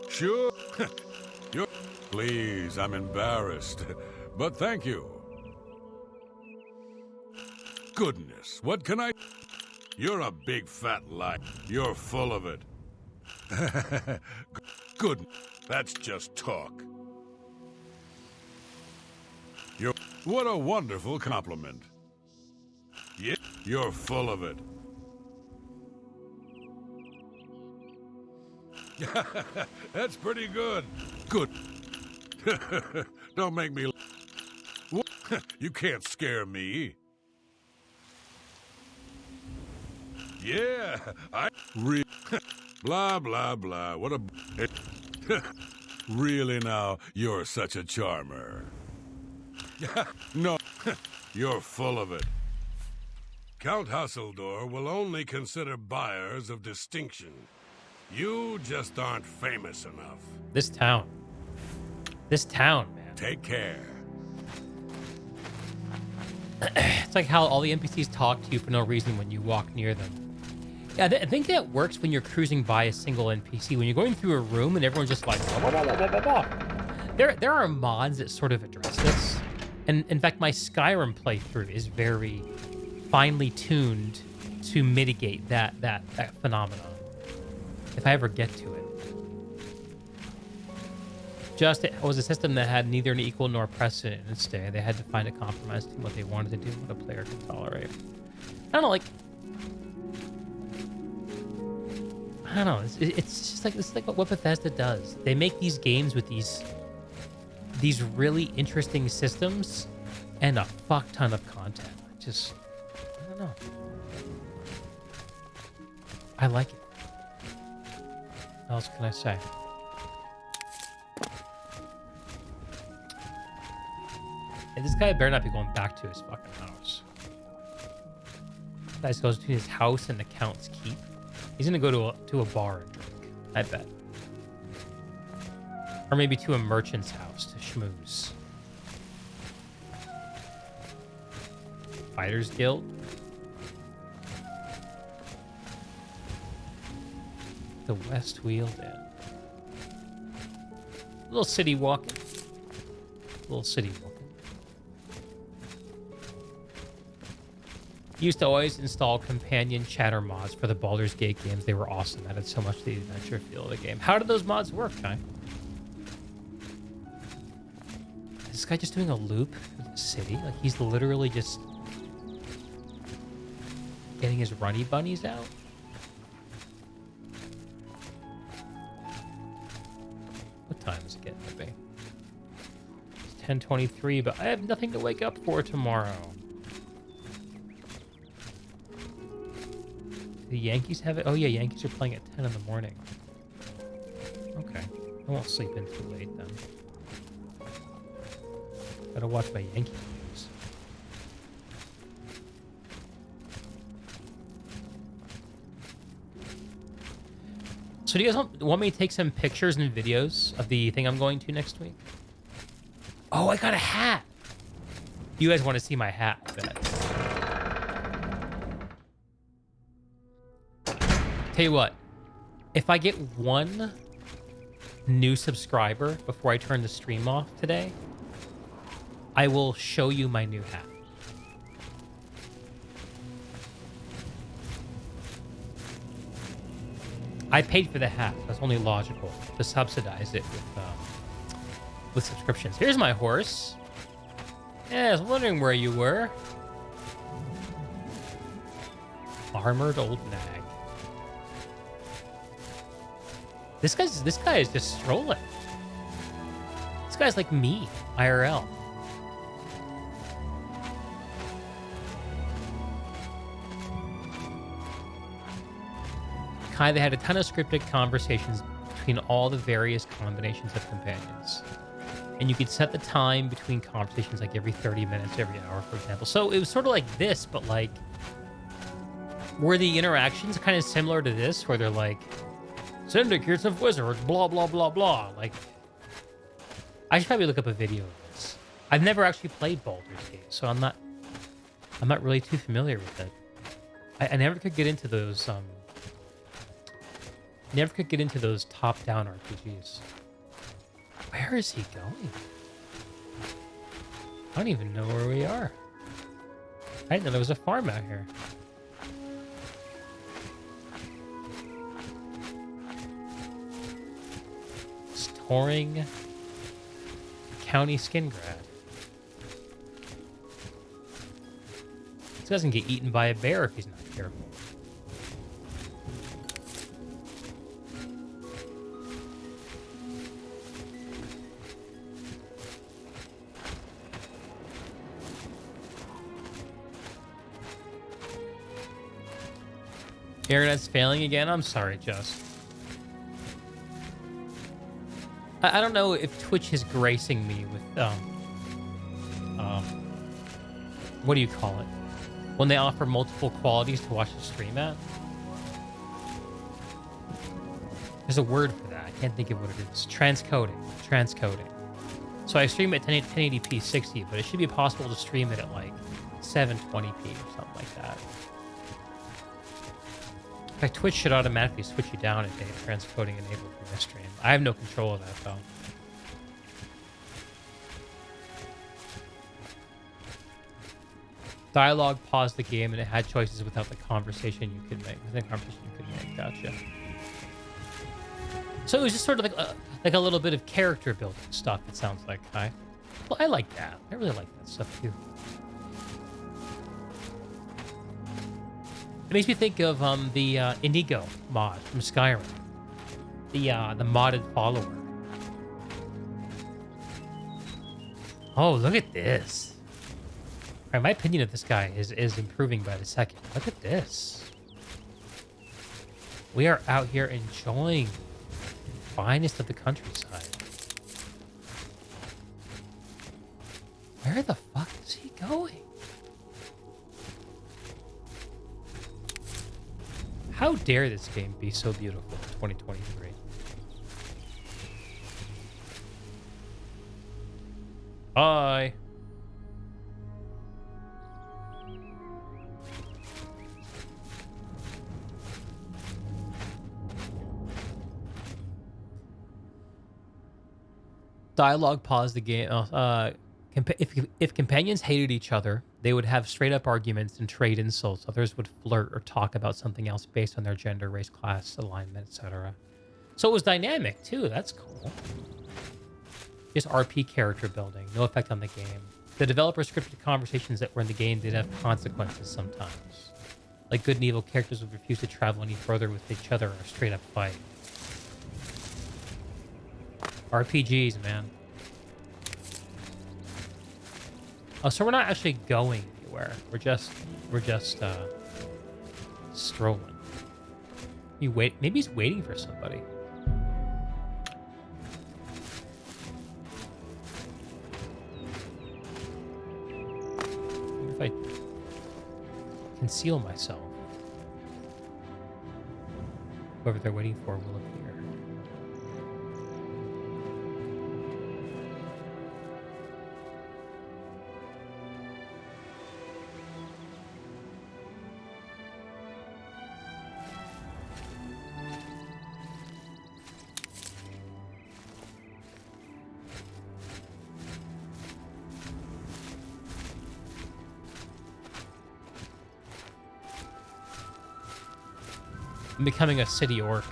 Sure. Please, I'm embarrassed. But thank you. Goodness, what can I... You're a big fat lie. You're full of it. Good. That's just talk. What a wonderful compliment. Yeah, you're full of it. That's pretty good. Good. Don't make me... You can't scare me. Yeah, blah, blah, blah. What a... Really now, you're such a charmer. No, you're full of it. Count Hasseldor will only consider buyers of distinction. You just aren't famous enough. This town, man. Take care. It's like how all the NPCs talk to you for no reason when you walk near them. Yeah, I think that works when you're cruising by a single NPC. When you're going through a room and everyone's just like, blah, blah, blah, blah, blah, blah. There are mods that sort of address this. And in fact, my Skyrim playthrough is very finely tuned to mitigate that phenomenon, if I ever get to it. Just it was a system that had neither an equal nor precedent in its day. They had to find a compromise between what they wanted to do and what a player could tolerate. I don't know, like... I don't know. It's just like it's like what Bethesda does. They make these games with these really interesting systems and a fuck ton of content. I don't know. I like it. What else can I say? And this guy better not be going back to his fucking house. This guy goes between his house and the Count's Keep. He's gonna go to a bar and drink, I bet. Or maybe to a merchant's house to schmooze. Fighters Guild? The West Wheel Inn. Little city walking. Little city walking. Used to always install companion chatter mods for the Baldur's Gate games. They were awesome. Added so much to the adventure feel of the game. How did those mods work, Kai? Is this guy just doing a loop in the city? Like he's literally just getting his runny bunnies out? What time is it getting to be? It's 10:23, but I have nothing to wake up for tomorrow. The Yankees have it? Oh, yeah, Yankees are playing at 10 in the morning. Okay. I won't sleep in too late, then. Gotta watch my Yankee games. So do you guys want me to take some pictures and videos of the thing I'm going to next week? Oh, I got a hat! You guys want to see my hat, I bet. Tell you what, if I get one new subscriber before I turn the stream off today, I will show you my new hat. I paid for the hat. That's only logical to subsidize it with subscriptions. Here's my horse. Yeah, I was wondering where you were. Armored old nag. This guy is just strolling. This guy's like me, IRL. Kai, they had a ton of scripted conversations between all the various combinations of companions. And you could set the time between conversations like every 30 minutes, every hour, for example. So it was sort of like this, but like, were the interactions kind of similar to this, where they're like, Syndicates of Wizards, blah, blah, blah, blah. Like, I should probably look up a video of this. I've never actually played Baldur's Gate, so I'm not really too familiar with it. I never could get into those, top-down RPGs. Where is he going? I don't even know where we are. I didn't know there was a farm out here. Storing County Skin Grad. This doesn't get eaten by a bear if he's not careful. Internet's failing again? I'm sorry, Just. I don't know if Twitch is gracing me with, what do you call it? When they offer multiple qualities to watch the stream at? There's a word for that. I can't think of what it is. Transcoding. Transcoding. So I stream at 1080p 60, but it should be possible to stream it at like 720p or something like that. In fact, Twitch should automatically switch you down if they have transcoding enabled from their stream. I have no control of that, though. Dialogue paused the game and it had choices without the conversation you could make. Within the conversation you could make. Gotcha. So it was just sort of like a little bit of character building stuff, it sounds like. Well, I like that. I really like that stuff, too. It makes me think of the Indigo mod from Skyrim. The modded follower. Oh, look at this. All right, my opinion of this guy is improving by the second. Look at this. We are out here enjoying the finest of the countryside. Where the fuck is he going? How dare this game be so beautiful in 2023? Bye. Dialogue paused the game. If companions hated each other, they would have straight-up arguments and trade insults. Others would flirt or talk about something else based on their gender, race, class, alignment, etc. So it was dynamic, too. That's cool. Just RP character building. No effect on the game. The developer scripted conversations that were in the game did have consequences sometimes. Like good and evil characters would refuse to travel any further with each other or straight-up fight. RPGs, man. Oh, so we're not actually going anywhere. We're just strolling. Maybe he's waiting for somebody. What if I conceal myself? Whoever they're waiting for will appear. I'm becoming a city orc.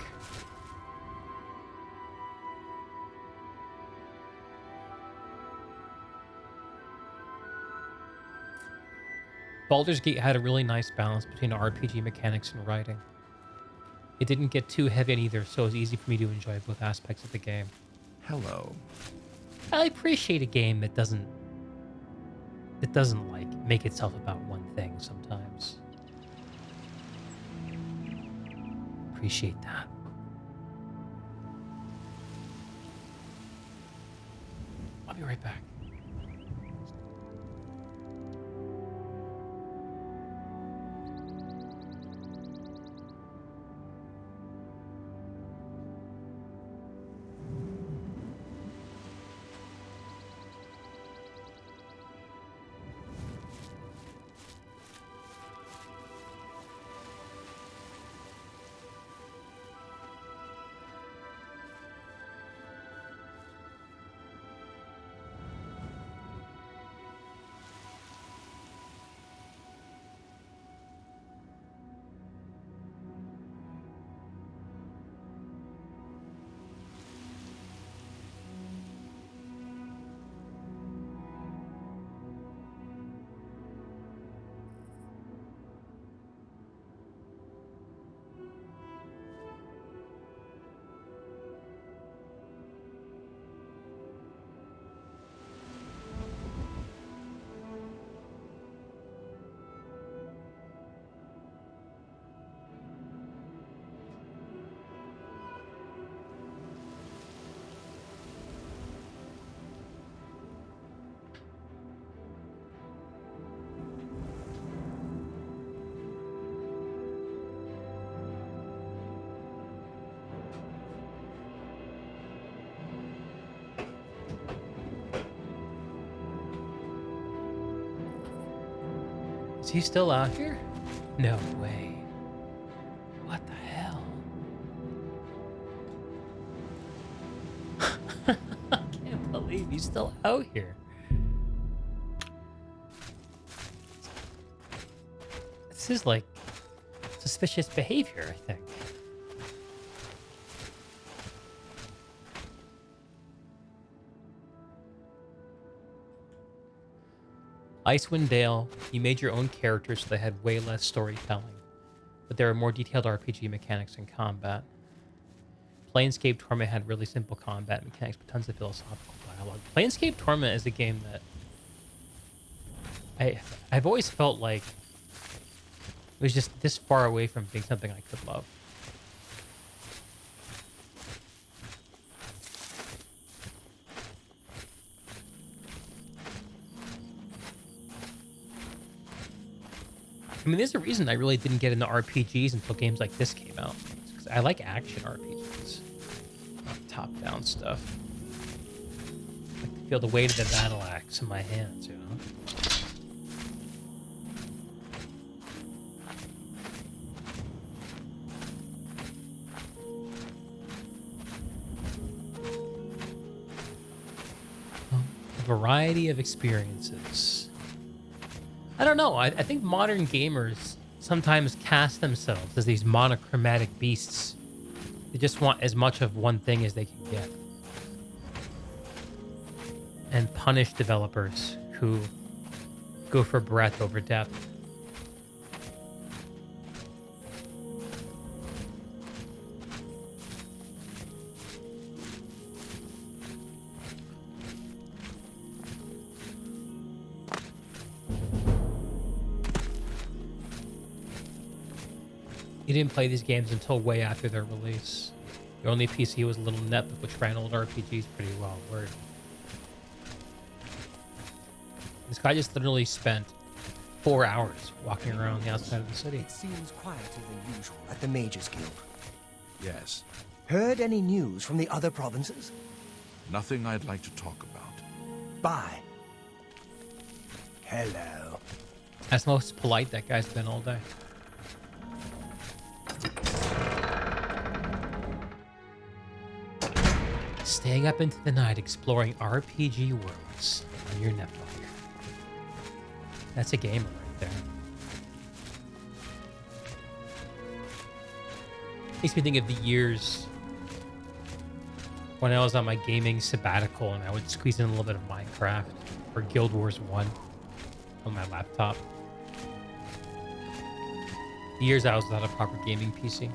Baldur's Gate had a really nice balance between RPG mechanics and writing. It didn't get too heavy on either, so it was easy for me to enjoy both aspects of the game. Hello. I appreciate a game that doesn't like make itself about one thing sometimes. Appreciate that. I'll be right back. Is he still out here? No way. What the hell? I can't believe he's still out here. This is like suspicious behavior, I think. Icewind Dale, you made your own characters so they had way less storytelling, but there are more detailed RPG mechanics in combat. Planescape Torment had really simple combat mechanics, but tons of philosophical dialogue. Planescape Torment is a game that I've always felt like it was just this far away from being something I could love. I mean, there's a reason I really didn't get into RPGs until games like this came out. It's 'cause I like action RPGs, not top-down stuff. I like to feel the weight of the battle axe in my hands, you know? A variety of experiences. I don't know. I think modern gamers sometimes cast themselves as these monochromatic beasts. They just want as much of one thing as they can get. And punish developers who go for breadth over depth. You didn't play these games until way after their release. Your only PC was a little netbook which ran old RPGs pretty well. Word. This guy just literally spent 4 hours walking around the outside of the city. It seems quieter than usual at the Mages Guild. Yes. Heard any news from the other provinces? Nothing I'd like to talk about. Bye. Hello. That's the most polite that guy's been all day. Staying up into the night exploring RPG worlds on your netbook. That's a gamer right there. Makes me think of the years when I was on my gaming sabbatical and I would squeeze in a little bit of Minecraft or Guild Wars 1 on my laptop. The years I was without a proper gaming PC.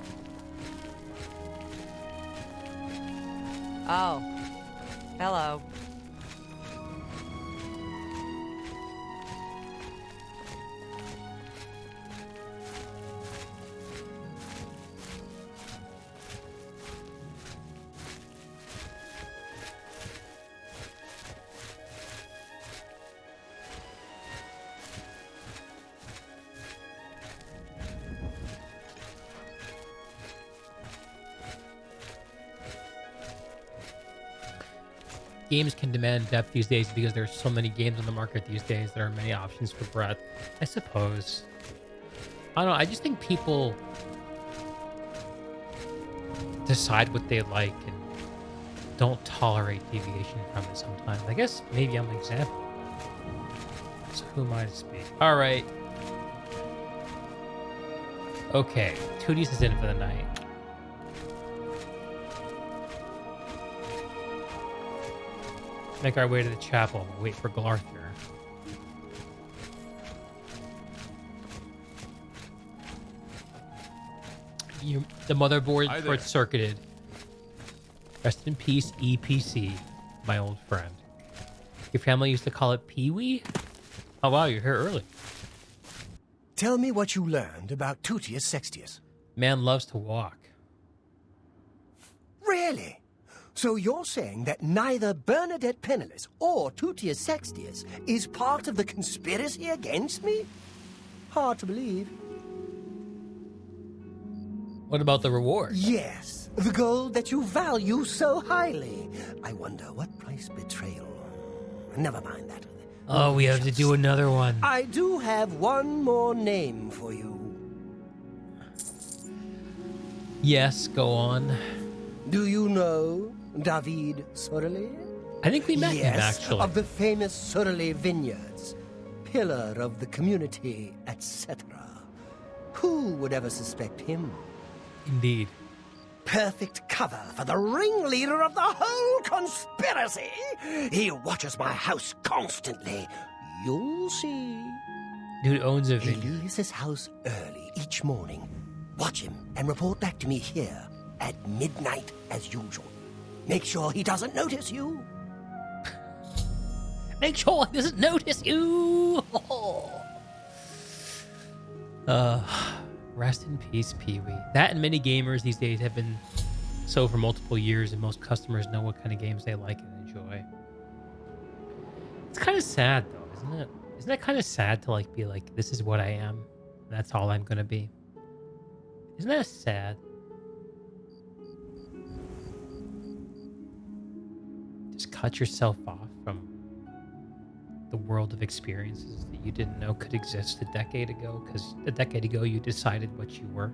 Oh. Hello. Games can demand depth these days because there's so many games on the market these days. There are many options for breadth, I suppose. I don't know. I just think people decide what they like and don't tolerate deviation from it sometimes. I guess maybe I'm an example. So who am I to speak? All right. Okay. Tooties is in for the night. Make our way to the chapel. Wait for Glarthir. The motherboard short-circuited. Rest in peace, EPC, my old friend. Your family used to call it Pee-wee? Oh wow, you're here early. Tell me what you learned about Tutius Sextius. Man loves to walk. Really? So you're saying that neither Bernadette Penniless or Tutius Sextius is part of the conspiracy against me? Hard to believe. What about the reward? Yes, the gold that you value so highly. I wonder what price betrayal... Never mind that. Oh, we have to do another one. I do have one more name for you. Yes, go on. Do you know David Sorely? I think we met him, Yes, actually. of the famous Sorely Vineyards, pillar of the community, etc. Who would ever suspect him? Indeed. Perfect cover for the ringleader of the whole conspiracy. He watches my house constantly. You'll see. Dude owns a He vineyard. leaves his house early each morning. Watch him and report back to me here at midnight as usual. Make sure he doesn't notice you. Make sure he doesn't notice you. Rest in peace, Pee-wee. That and many gamers these days have been so for multiple years, and most customers know what kind of games they like and enjoy. It's kind of sad, though, isn't it? Isn't that kind of sad to like be like, this is what I am, and that's all I'm gonna be? Isn't that sad? Just cut yourself off from the world of experiences that you didn't know could exist a decade ago, because a decade ago you decided what you were.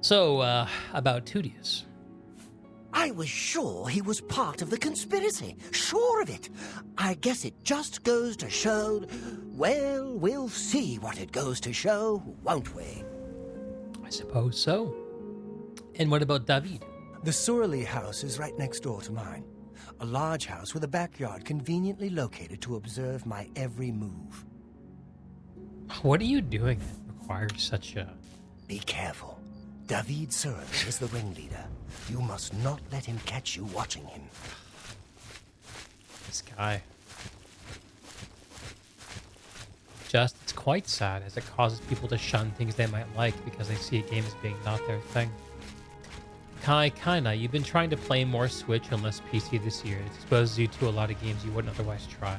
So, about Tudius. I was sure he was part of the conspiracy. Sure of it. I guess it just goes to show... Well, we'll see what it goes to show, won't we? I suppose so. And what about David? The Sorley house is right next door to mine. A large house with a backyard conveniently located to observe my every move. What are you doing that requires such a... Be careful. David Sorley is the ringleader. You must not let him catch you watching him. This guy. Just, it's quite sad as it causes people to shun things they might like because they see a game as being not their thing. Kai, kinda, you've been trying to play more Switch and less PC this year. It exposes you to a lot of games you wouldn't otherwise try.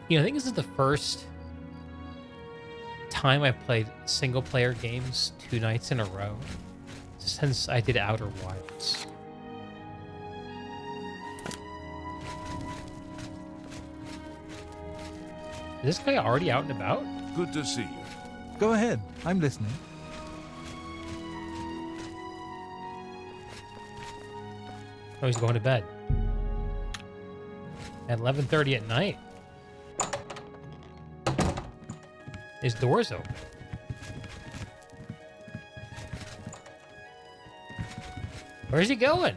You know, I think this is the first time I've played single-player games 2 nights in a row since I did Outer Wilds. Is this guy already out and about? Good to see you. Go ahead. I'm listening. Oh, he's going to bed. At 11:30 at night. His door's open. Where's he going?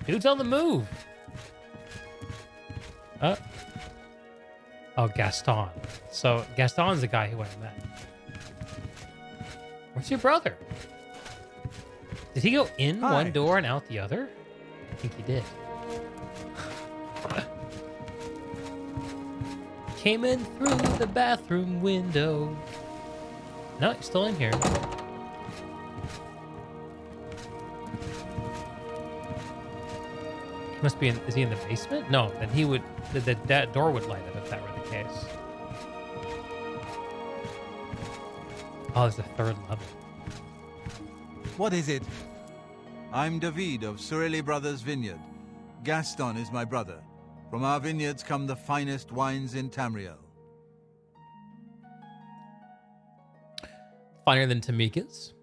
Dude's on the move. Oh, Gaston. So Gaston's the guy who I met. Where's your brother? Did he go in one door and out the other? I think he did. Came in through the bathroom window. No, he's still in here. He must be in... Is he in the basement? No, then he would... That door would light up if that were the case. Oh, there's the 3rd level. What is it? I'm David of Sorley Brothers Vineyard. Gaston is my brother. From our vineyards come the finest wines in Tamriel. Finer than Tamika's?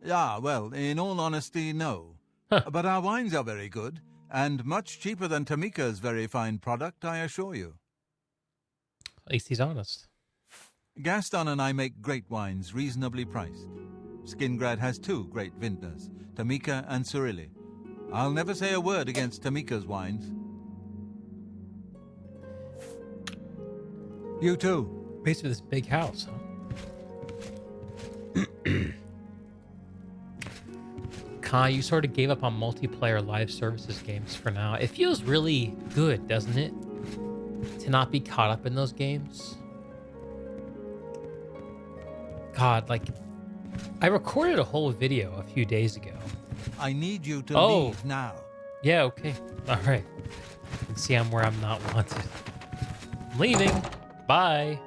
Ah, well, in all honesty, no. Huh. But our wines are very good, and much cheaper than Tamika's very fine product, I assure you. At least he's honest. Gaston and I make great wines, reasonably priced. Skingrad has 2 great vintners, Tamika and Sorley. I'll never say a word against Tamika's wines. You too. Basically this big house, huh? Kai, you sort of gave up on multiplayer live services games for now. It feels really good, doesn't it? To not be caught up in those games. God, like, I recorded a whole video a few days ago. I need you to leave now. Yeah, okay. All right. You can see I'm where I'm not wanted. I'm leaving. Bye.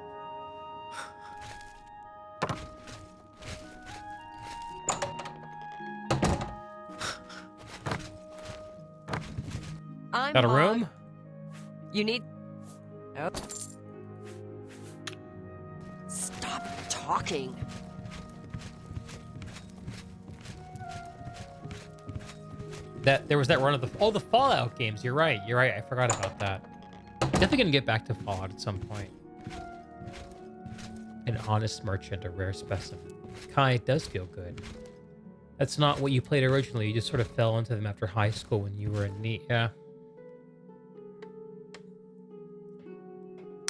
Got a log. room? You need... Oh. Stop talking. There was that run of the Fallout games. You're right. I forgot about that. Definitely gonna get back to Fallout at some point. An honest merchant, a rare specimen. Kai, it does feel good. That's not what you played originally. You just sort of fell into them after high school when you were in need. Yeah.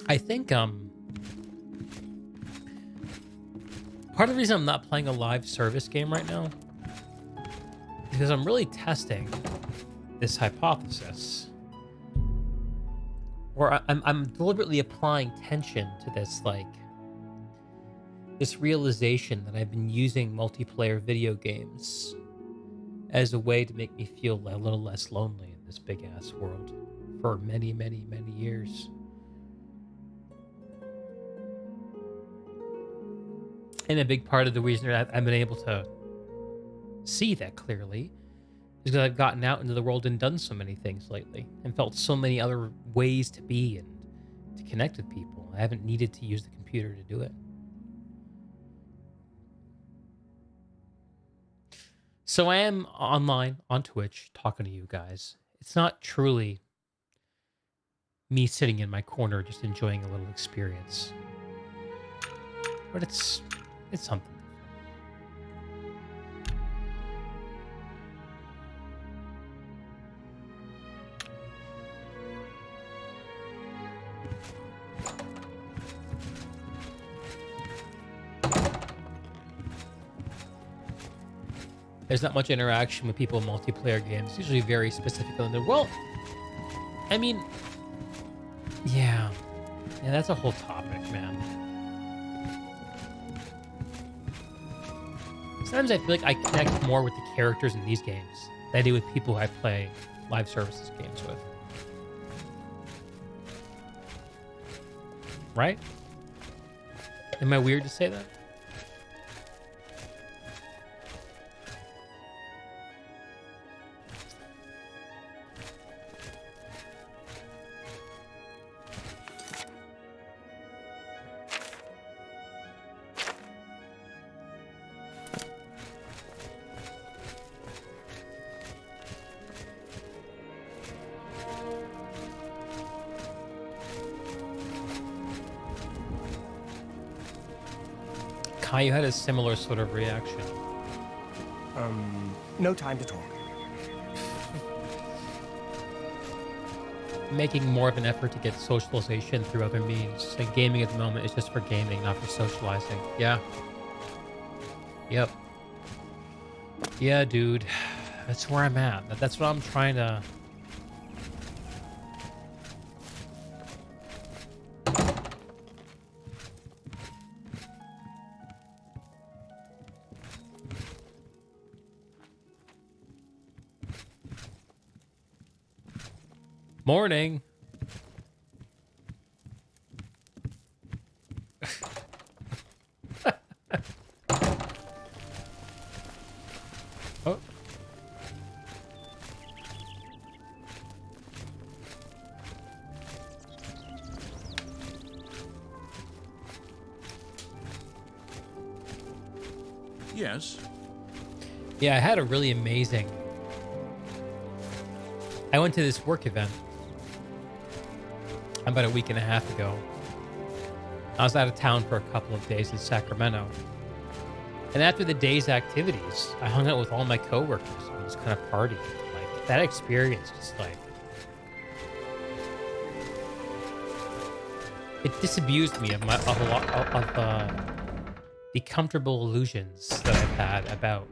I think part of the reason I'm not playing a live service game right now is because I'm really testing this hypothesis. Or I'm deliberately applying tension to this, like, this realization that I've been using multiplayer video games as a way to make me feel a little less lonely in this big-ass world for many, many, many years. And a big part of the reason that I've been able to see that clearly is because I've gotten out into the world and done so many things lately and felt so many other ways to be and to connect with people. I haven't needed to use the computer to do it. So I am online on Twitch talking to you guys. It's not truly me sitting in my corner just enjoying a little experience. But it's something. There's not much interaction with people in multiplayer games. It's usually very specific in the well. I mean, yeah, that's a whole topic, man. Sometimes I feel like I connect more with the characters in these games than I do with people I play live services games with. Right? Am I weird to say that? Kai, you had a similar sort of reaction. No time to talk. Making more of an effort to get socialization through other means. Like gaming at the moment is just for gaming, not for socializing. Yeah. Yep. Yeah, dude. That's where I'm at. That's what I'm trying to... Morning. Oh. Yes. Yeah, I had a really amazing... I went to this work event about a week and a half ago. I was out of town for a couple of days in Sacramento. And after the day's activities, I hung out with all my coworkers and just kind of partied. Like, that experience just like... It disabused me of a lot of the comfortable illusions that I've had about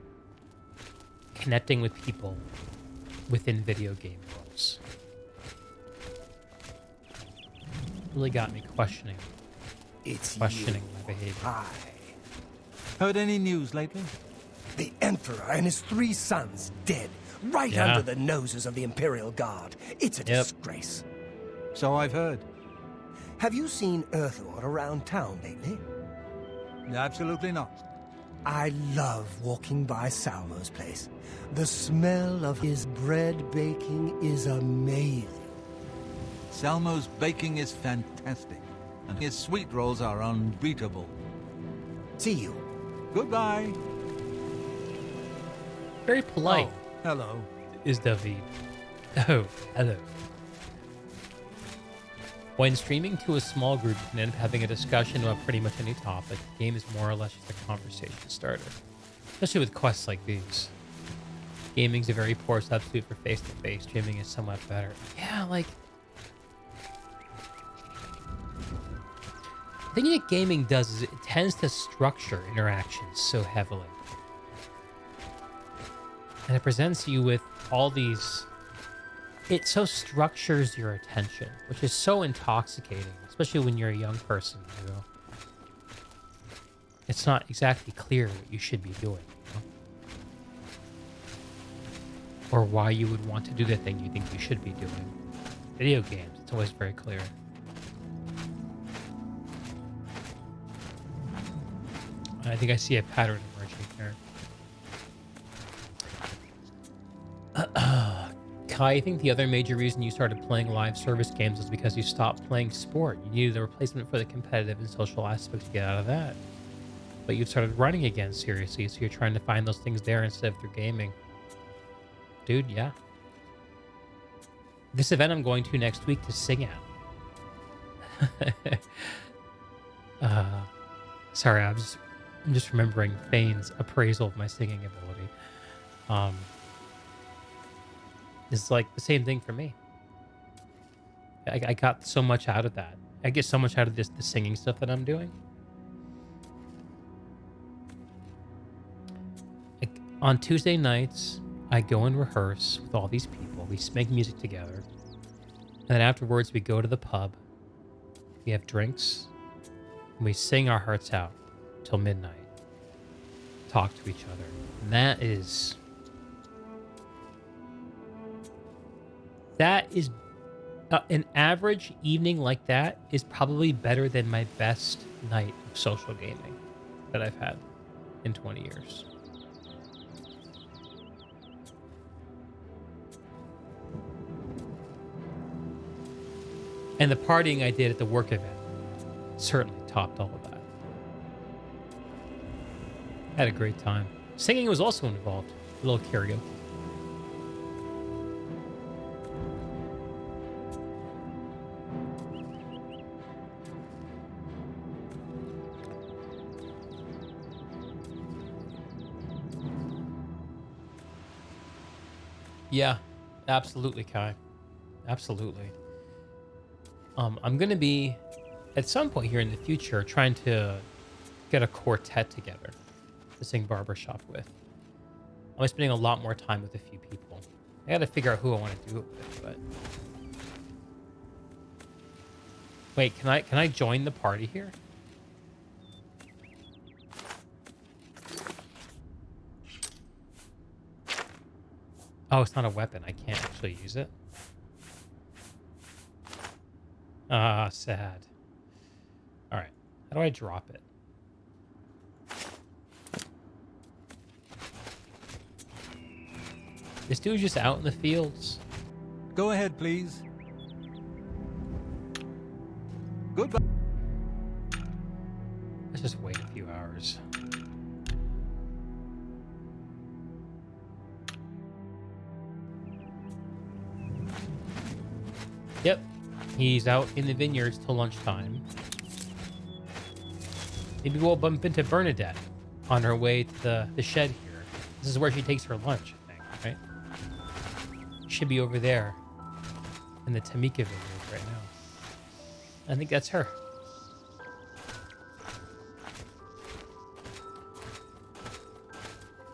connecting with people within video game worlds. Really got me questioning my behavior. Hi. Heard any news lately? The Emperor and his 3 sons dead, right under the noses of the Imperial Guard. It's a disgrace. So I've heard. Have you seen Earthward around town lately? Absolutely not. I love walking by Salmo's place. The smell of his bread baking is amazing. Salmo's baking is fantastic, and his sweet rolls are unbeatable. See you. Goodbye. Very polite. Oh, hello. Is David. Oh, hello. When streaming to a small group, you can end up having a discussion about pretty much any topic. The game is more or less just a conversation starter, especially with quests like these. Gaming's a very poor substitute for face-to-face. Streaming is somewhat better. Yeah, like... the thing that gaming does is it tends to structure interactions so heavily. And it presents you with all these... it so structures your attention, which is so intoxicating, especially when you're a young person, you know? It's not exactly clear what you should be doing, you know? Or why you would want to do the thing you think you should be doing. Video games, it's always very clear. I think I see a pattern emerging here. Kai, I think the other major reason you started playing live service games was because you stopped playing sport. You needed a replacement for the competitive and social aspects to get out of that. But you've started running again, seriously, so you're trying to find those things there instead of through gaming. Dude, yeah. This event I'm going to next week to sing at. Sorry, I'm just remembering Fane's appraisal of my singing ability. It's like the same thing for me. I got so much out of that. I get so much out of the singing stuff that I'm doing. Like, on Tuesday nights, I go and rehearse with all these people. We make music together. And then afterwards, we go to the pub. We have drinks. And we sing our hearts out till midnight. Talk to each other. And that is an average evening like that is probably better than my best night of social gaming that I've had in 20 years. And the partying I did at the work event certainly topped all of that. Had a great time. Singing was also involved. A little karaoke. Yeah, absolutely, Kai. Absolutely. I'm going to be, at some point here in the future, trying to get a quartet together to sing Barbershop with. I'm spending a lot more time with a few people. I got to figure out who I want to do it with, but... wait, can I join the party here? Oh, it's not a weapon. I can't actually use it. Ah, sad. All right. How do I drop it? This dude's just out in the fields. Go ahead, please. Goodbye. Let's just wait a few hours. Yep. He's out in the vineyards till lunchtime. Maybe we'll bump into Bernadette on her way to the shed here. This is where she takes her lunch, I think, right? Should be over there in the Tamika vineyard right now. I think that's her.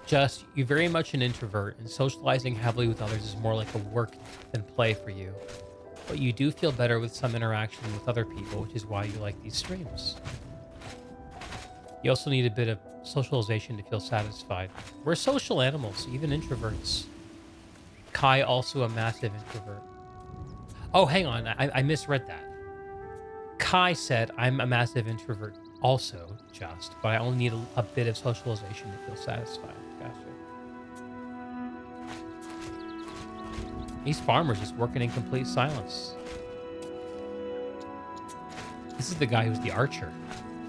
Just, you're very much an introvert, and socializing heavily with others is more like a work than play for you. But you do feel better with some interaction with other people, which is why you like these streams. You also need a bit of socialization to feel satisfied. We're social animals, even introverts. Kai, also a massive introvert. Oh, hang on. I misread that. Kai said, I'm a massive introvert also, just, but I only need a bit of socialization to feel satisfied. Gotcha. These farmers just working in complete silence. This is the guy who's the archer,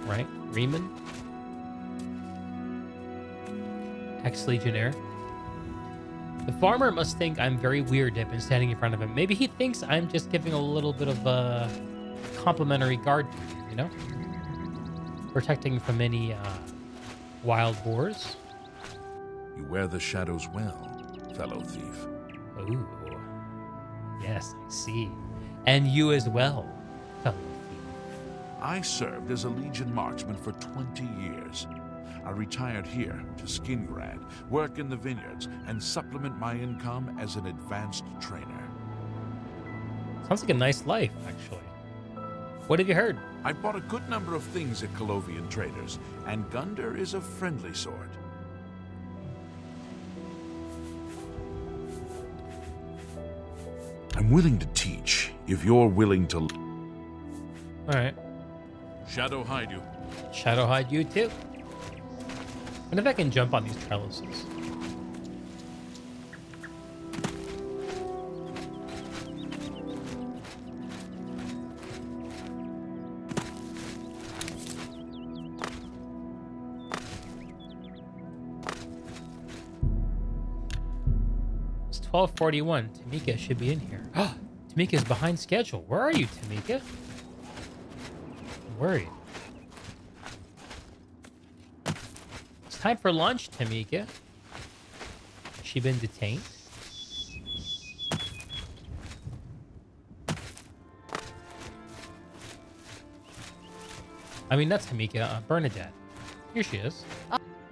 right? Riemann? Ex-legionnaire. The farmer must think I'm very weird to have been standing in front of him. Maybe he thinks I'm just giving a little bit of a complimentary guard, you know? Protecting from any wild boars. You wear the shadows well, fellow thief. Ooh. Yes, I see. And you as well, fellow thief. I served as a Legion marksman for 20 years. I retired here to Skingrad, work in the vineyards, and supplement my income as an advanced trainer. Sounds like a nice life, actually. What have you heard? I bought a good number of things at Colovian traders, and Gunder is a friendly sort. I'm willing to teach, if you're willing to... Alright. Shadow hide you. Shadow hide you too. What if I can jump on these trellises? It's 12:41. Tamika should be in here. Tamika's behind schedule. Where are you, Tamika? I'm worried. Time for lunch, Tamika. Has she been detained? I mean, not Tamika, Bernadette. Here she is.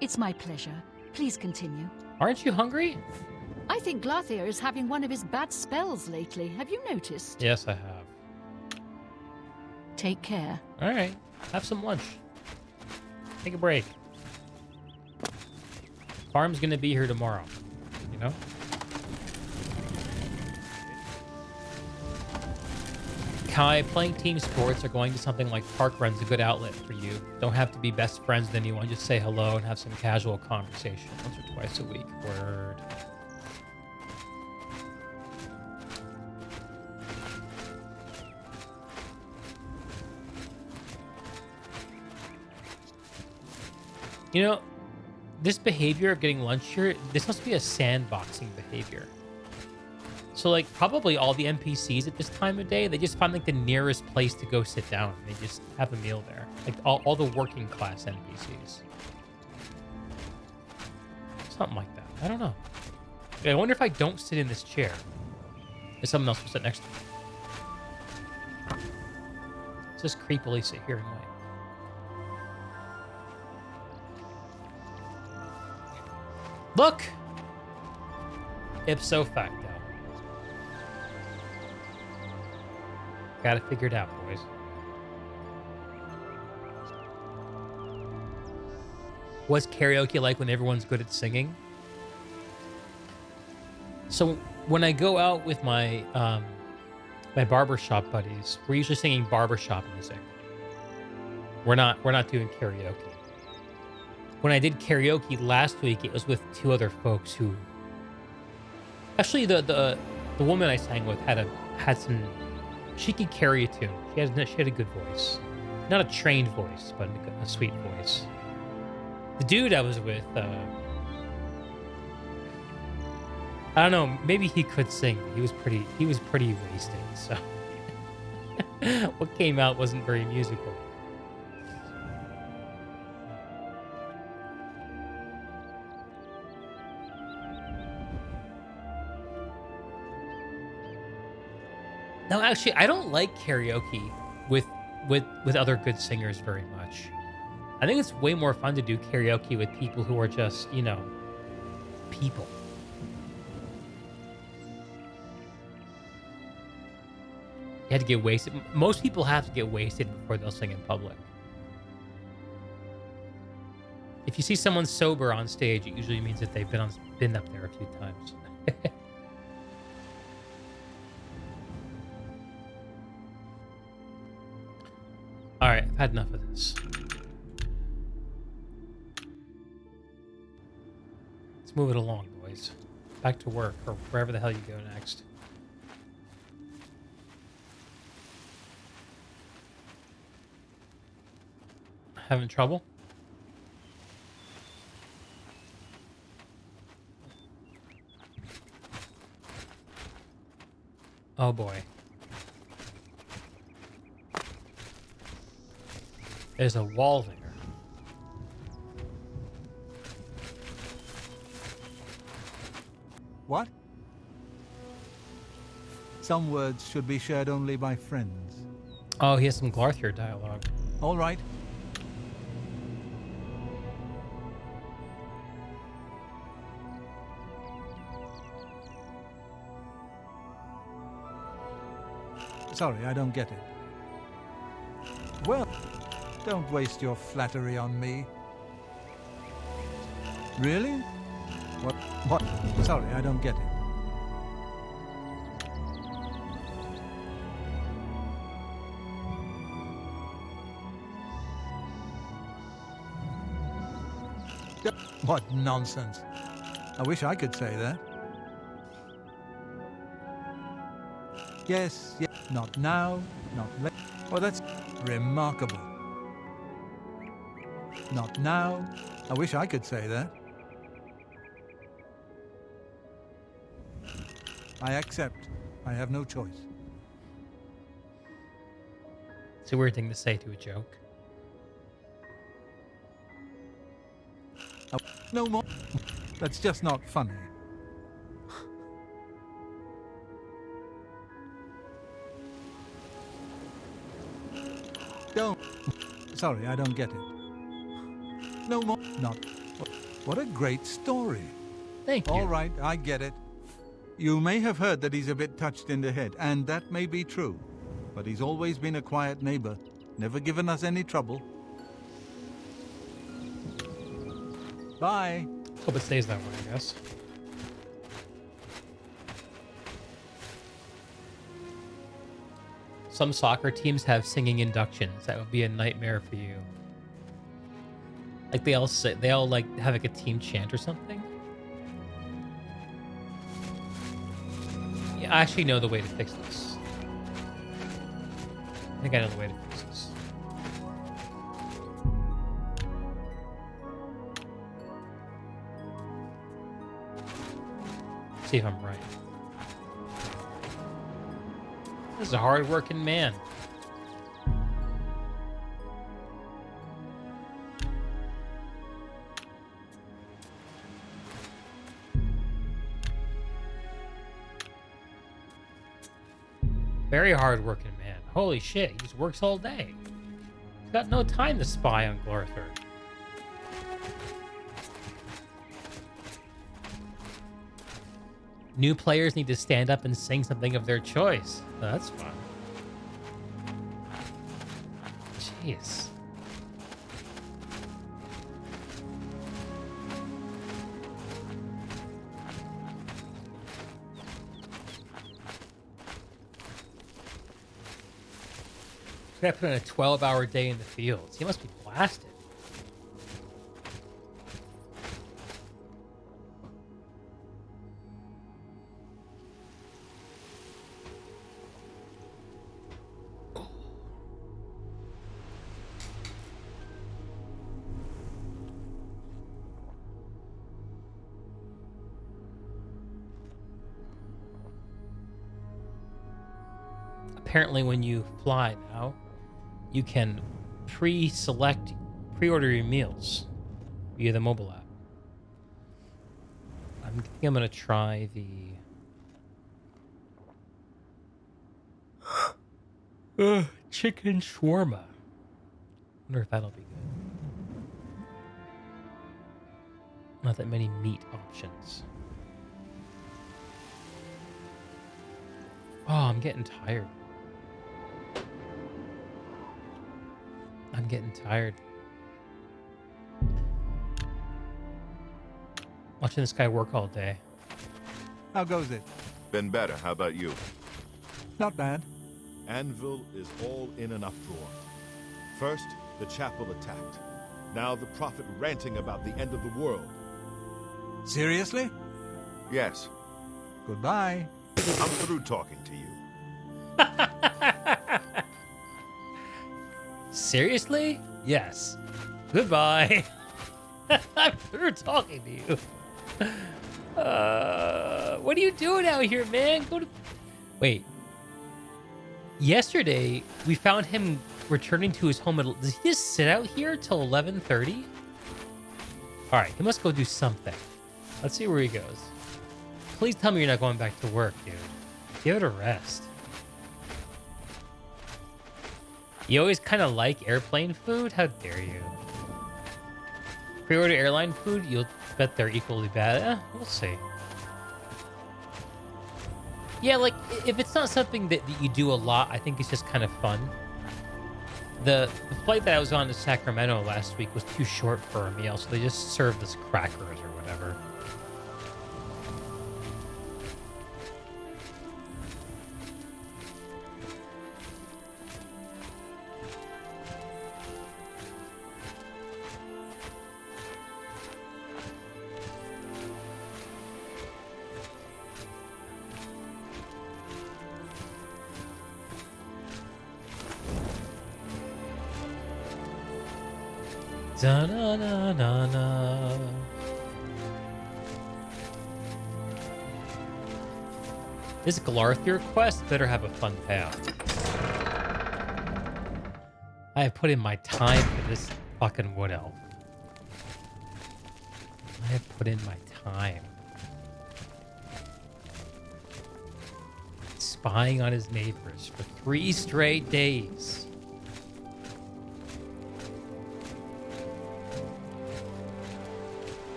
It's my pleasure. Please continue. Aren't you hungry? I think Glarthir is having one of his bad spells lately. Have you noticed? Yes, I have. Take care. All right. Have some lunch. Take a break. Farm's gonna be here tomorrow, you know? Kai, playing team sports or going to something like park run's a good outlet for you. Don't have to be best friends with anyone. Just say hello and have some casual conversation once or twice a week. Word. You know, this behavior of getting lunch here, this must be a sandboxing behavior. So, like, probably all the NPCs at this time of day, they just find, like, the nearest place to go sit down. And they just have a meal there. Like, all the working class NPCs. Something like that. I don't know. I wonder if I don't sit in this chair, if someone else will sit next to me. Let's just creepily sit here and wait. Look! Ipso facto. Got it figured out, boys. What's karaoke like when everyone's good at singing? So when I go out with my my barbershop buddies, we're usually singing barbershop music. We're not doing karaoke. When I did karaoke last week, it was with two other folks who, actually the woman I sang with had some. She could carry a tune. She had a good voice, not a trained voice, but a sweet voice. The dude I was with, I don't know, maybe he could sing. He was pretty wasted, so what came out wasn't very musical. No, actually, I don't like karaoke with other good singers very much. I think it's way more fun to do karaoke with people who are just, you know, people. You had to get wasted. Most people have to get wasted before they'll sing in public. If you see someone sober on stage, it usually means that they've been up there a few times. All right, I've had enough of this. Let's move it along, boys. Back to work, or wherever the hell you go next. Having trouble? Oh boy. There's a wall there. What? Some words should be shared only by friends. Oh, he has some Glarthir dialogue. All right. Sorry, I don't get it. Well, don't waste your flattery on me. Really? What? What? Sorry, I don't get it. What nonsense. I wish I could say that. Yes, yes, not now, not later. Oh, that's remarkable. Not now. I wish I could say that. I accept. I have no choice. It's a weird thing to say to a joke. No more. That's just not funny. Don't. Sorry, I don't get it. No more. Not. What a great story. Thank you. All right, I get it. You may have heard that he's a bit touched in the head, and that may be true. But he's always been a quiet neighbor, never given us any trouble. Bye. Hope it stays that way, I guess. Some soccer teams have singing inductions. That would be a nightmare for you. Like they all like have like a team chant or something. Yeah, I actually know the way to fix this. I think I know the way to fix this. See if I'm right. This is a hard-working man. Very hard-working man. Holy shit, he just works all day. He's got no time to spy on Glarthir. New players need to stand up and sing something of their choice. Oh, that's fun. Jeez. He's got to put in a 12-hour day in the fields. He must be blasted. Apparently when you fly now, you can pre-order your meals via the mobile app. I think I'm going to try the chicken shawarma. Wonder if that'll be good. Not that many meat options. Oh, I'm getting tired. I'm getting tired. Watching this guy work all day. How goes it? Been better. How about you? Not bad. Anvil is all in an uproar. First, the chapel attacked. Now the prophet ranting about the end of the world. Seriously? Yes. Goodbye. I'm through talking to you. Seriously? Yes. Goodbye. I'm through talking to you. What are you doing out here, man? Go to... Wait. Yesterday, we found him returning to his home. Does he just sit out here till 11:30? All right, he must go do something. Let's see where he goes. Please tell me you're not going back to work, dude. Give it a rest. You always kind of like airplane food? How dare you? Pre-order airline food? You'll bet they're equally bad. We'll see. Yeah, like, if it's not something that you do a lot, I think it's just kind of fun. The flight that I was on to Sacramento last week was too short for a meal, so they just served us crackers or whatever. Da-na-na-na-na. This Glarthir quest better have a fun payoff. I have put in my time for this fucking wood elf. I have put in my time. Spying on his neighbors for 3 straight days.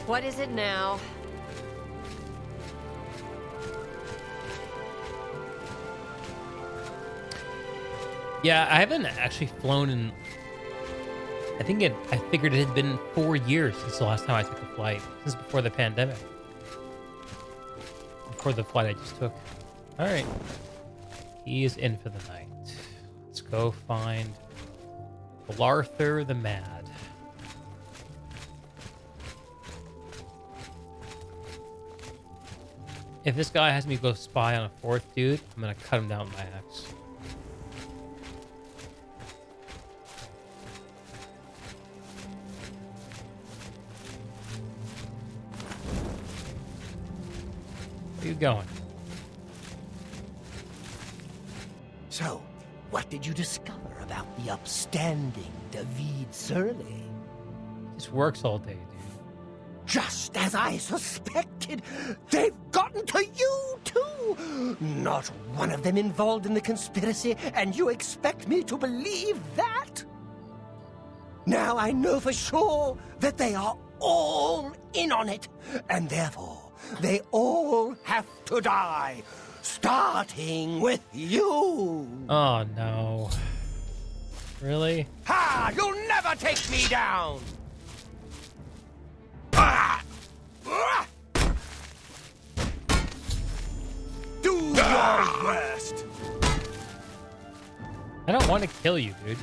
What is it now? Yeah, I haven't actually flown in... I figured it had been 4 years since the last time I took a flight. Since before the pandemic. Before the flight I just took. Alright. He is in for the night. Let's go find Glarthir the Mad. If this guy has me go spy on a 4th dude, I'm gonna cut him down with my axe. Where you going? So, what did you discover about the upstanding David Surly? Just works all day, dude. Just as I suspected, they've gotten to you too! Not one of them involved in the conspiracy, and you expect me to believe that? Now I know for sure that they are all in on it, and therefore they all have to die, starting with you! Oh no. Really? Ha! You'll never take me down! Do your worst! I don't want to kill you, dude.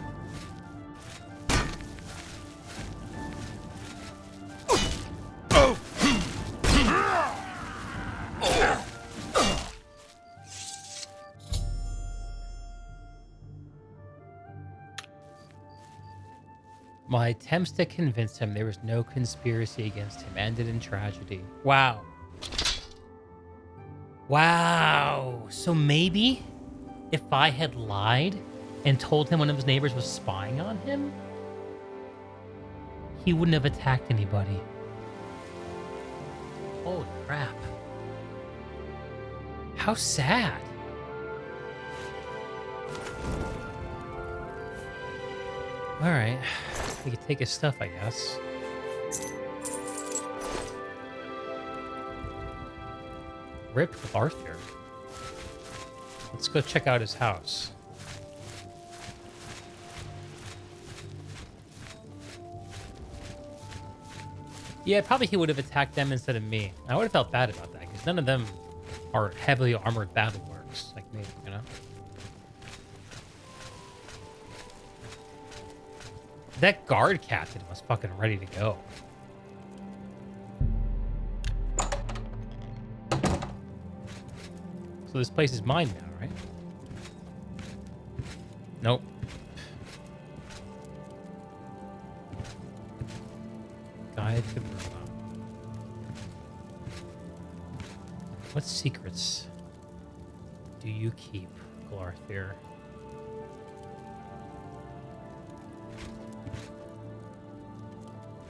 My attempts to convince him there was no conspiracy against him ended in tragedy. Wow. Wow. So maybe if I had lied and told him one of his neighbors was spying on him, he wouldn't have attacked anybody. Holy crap. How sad. All right. We could take his stuff, I guess. Rip Glarthir. Let's go check out his house. Yeah, probably he would have attacked them instead of me. I would have felt bad about that, because none of them are heavily armored battle works like me, you know? That guard captain was fucking ready to go. So this place is mine now, right? Nope. Guide to Burma. What secrets do you keep, Glarthir?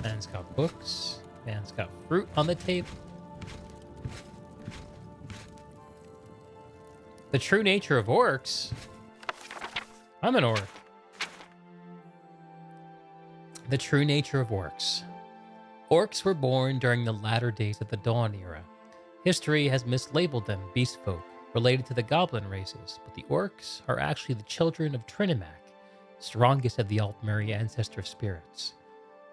Man's got books. Man's got fruit on the table. The true nature of orcs. I'm an orc. The true nature of orcs. Orcs were born during the latter days of the Dawn era. History has mislabeled them beast folk, related to the goblin races, but the orcs are actually the children of Trinimac, strongest of the Altmeri ancestor spirits.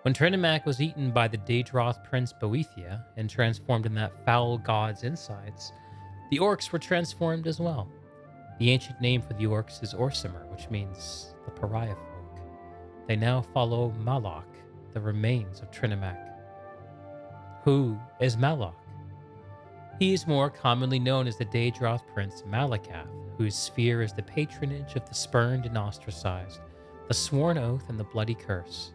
When Trinimac was eaten by the Daedroth prince Boethia and transformed in that foul god's insides, the orcs were transformed as well. The ancient name for the orcs is Orsimer, which means the pariah folk. They now follow Malok, the remains of Trinimac. Who is Malok? He is more commonly known as the Daedroth prince Malakath, whose sphere is the patronage of the spurned and ostracized, the sworn oath and the bloody curse.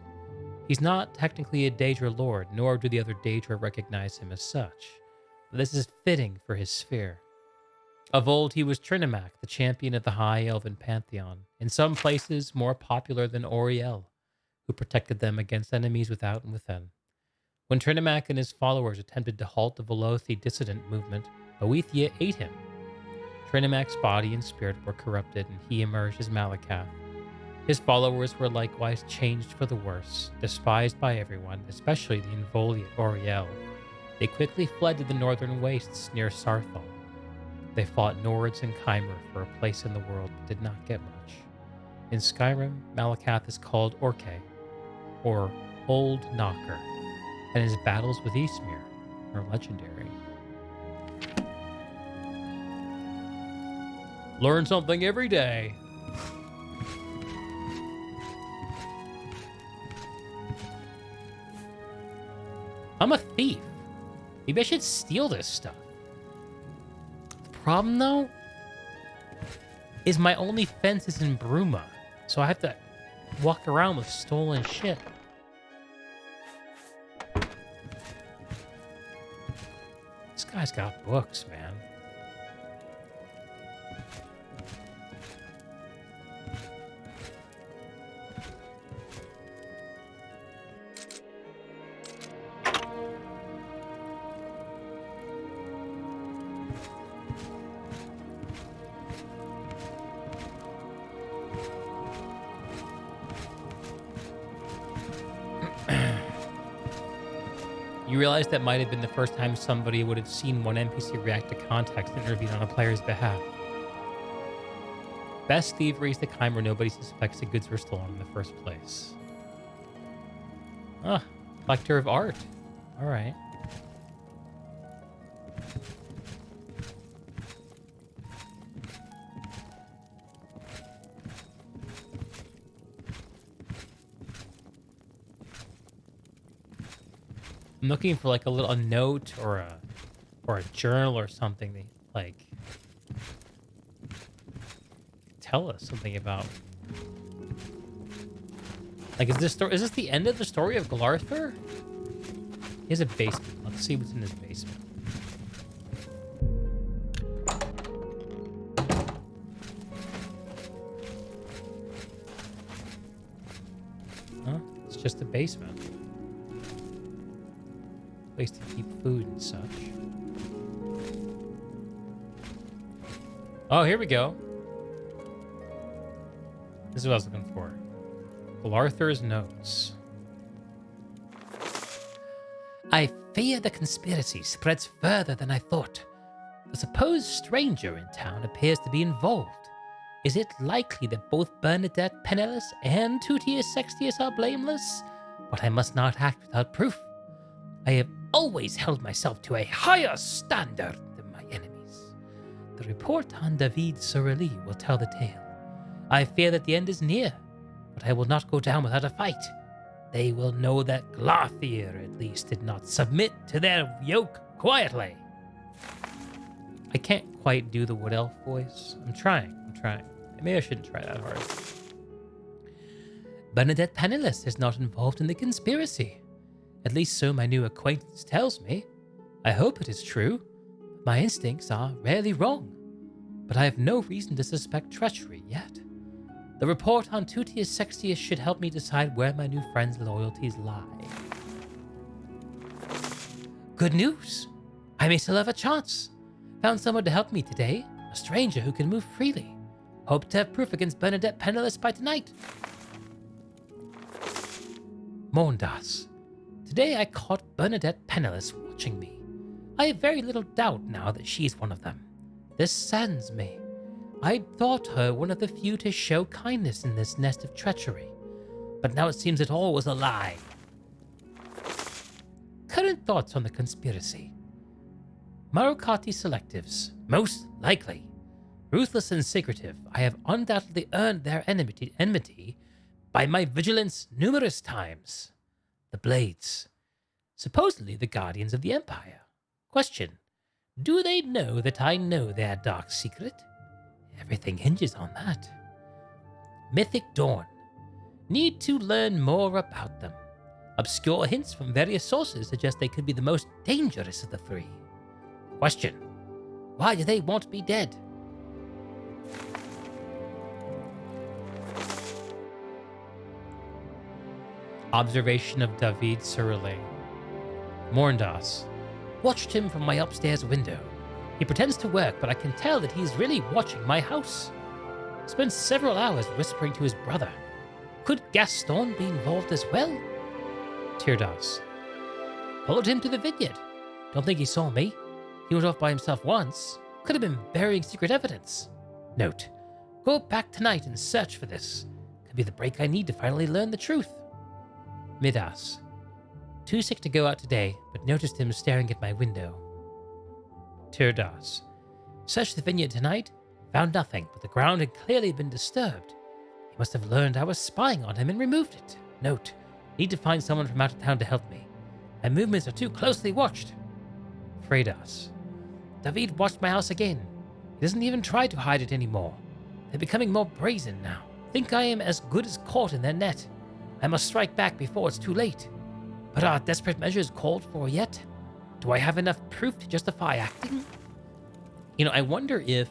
He's not technically a Daedra lord, nor do the other Daedra recognize him as such. But this is fitting for his sphere. Of old, he was Trinimac, the champion of the High Elven Pantheon, in some places more popular than Oriel, who protected them against enemies without and within. When Trinimac and his followers attempted to halt the Velothi dissident movement, Boethia ate him. Trinimac's body and spirit were corrupted, and he emerged as Malakath. His followers were likewise changed for the worse, despised by everyone, especially the Involiate Oriel. They quickly fled to the northern wastes near Sarthal. They fought Nords and Chimer for a place in the world, but did not get much. In Skyrim, Malakath is called Orke, or Old Knocker, and his battles with Ysmir are legendary. Learn something every day. I'm a thief. Maybe I should steal this stuff. The problem, though, is my only fence is in Bruma, so I have to walk around with stolen shit. This guy's got books, man. You realize that might have been the first time somebody would have seen one NPC react to context and intervene on a player's behalf. Best thievery is the kind where nobody suspects the goods were stolen in the first place. Ah, collector of art. All right. I'm looking for like a note or a journal or something that like tell us something about. Like, is this the end of the story of Glarthir? He has a basement. Let's see what's in his basement. Huh? It's just a basement. Place to keep food and such. Oh, here we go. This is what I was looking for. Glarthir's notes. I fear the conspiracy spreads further than I thought. The supposed stranger in town appears to be involved. Is it likely that both Bernadette Penniless and Tutius Sextius are blameless? But I must not act without proof. I have always held myself to a higher standard than my enemies. The report on David Soreli will tell the tale. I fear that the end is near, but I will not go down without a fight. They will know that Glarthir, at least, did not submit to their yoke quietly. I can't quite do the Wood Elf voice. I'm trying. Maybe I shouldn't try that hard. Bernadette Penniless is not involved in the conspiracy. At least so my new acquaintance tells me. I hope it is true. My instincts are rarely wrong. But I have no reason to suspect treachery yet. The report on Tutius Sextius should help me decide where my new friend's loyalties lie. Good news! I may still have a chance. Found someone to help me today, a stranger who can move freely. Hope to have proof against Bernadette Penniless by tonight. Mondas. Today I caught Bernadette Penniless watching me. I have very little doubt now that she's one of them. This saddens me. I thought her one of the few to show kindness in this nest of treachery, but now it seems it all was a lie. Current thoughts on the conspiracy. Marukati selectives, most likely. Ruthless and secretive, I have undoubtedly earned their enmity by my vigilance numerous times. The Blades. Supposedly the guardians of the Empire. Question. Do they know that I know their dark secret? Everything hinges on that. Mythic Dawn. Need to learn more about them. Obscure hints from various sources suggest they could be the most dangerous of the three. Question. Why do they want me dead? Observation of David Surle. Morndas. Watched him from my upstairs window. He pretends to work, but I can tell that he's really watching my house. Spent several hours whispering to his brother. Could Gaston be involved as well? Tirdas. Followed him to the vineyard. Don't think he saw me. He went off by himself once. Could have been burying secret evidence. Note. Go back tonight and search for this. Could be the break I need to finally learn the truth. Midas. Too sick to go out today, but noticed him staring at my window. Tirdas. Searched the vineyard tonight, found nothing, but the ground had clearly been disturbed. He must have learned I was spying on him and removed it. Note. Need to find someone from out of town to help me. My movements are too closely watched. Fredas. David watched my house again. He doesn't even try to hide it anymore. They're becoming more brazen now. Think I am as good as caught in their net. I must strike back before it's too late. But are desperate measures called for yet? Do I have enough proof to justify acting? You know, I wonder if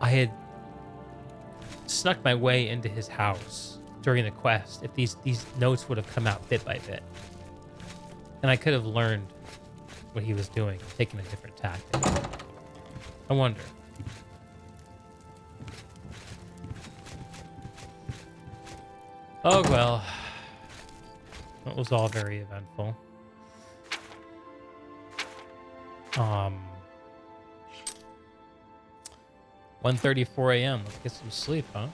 I had snuck my way into his house during the quest, if these notes would have come out bit by bit. And I could have learned what he was doing, taking a different tactic. I wonder. Oh, well. That was all very eventful. 1:34 a.m. Let's get some sleep, huh?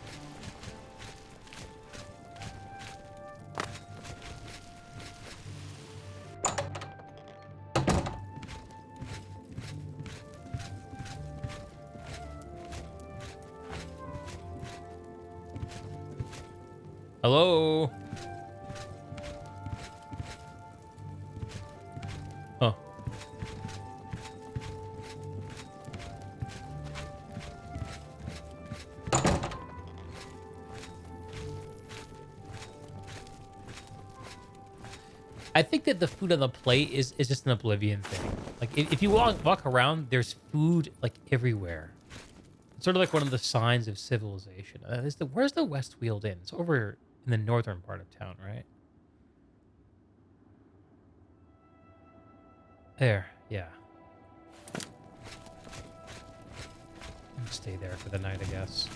Hello? Oh. I think that the food on the plate is just an Oblivion thing. Like, if you walk around, there's food, like, everywhere. It's sort of like one of the signs of civilization. Where's the Westfield Inn? It's over in the northern part of town, right? There, yeah. I'll stay there for the night, I guess.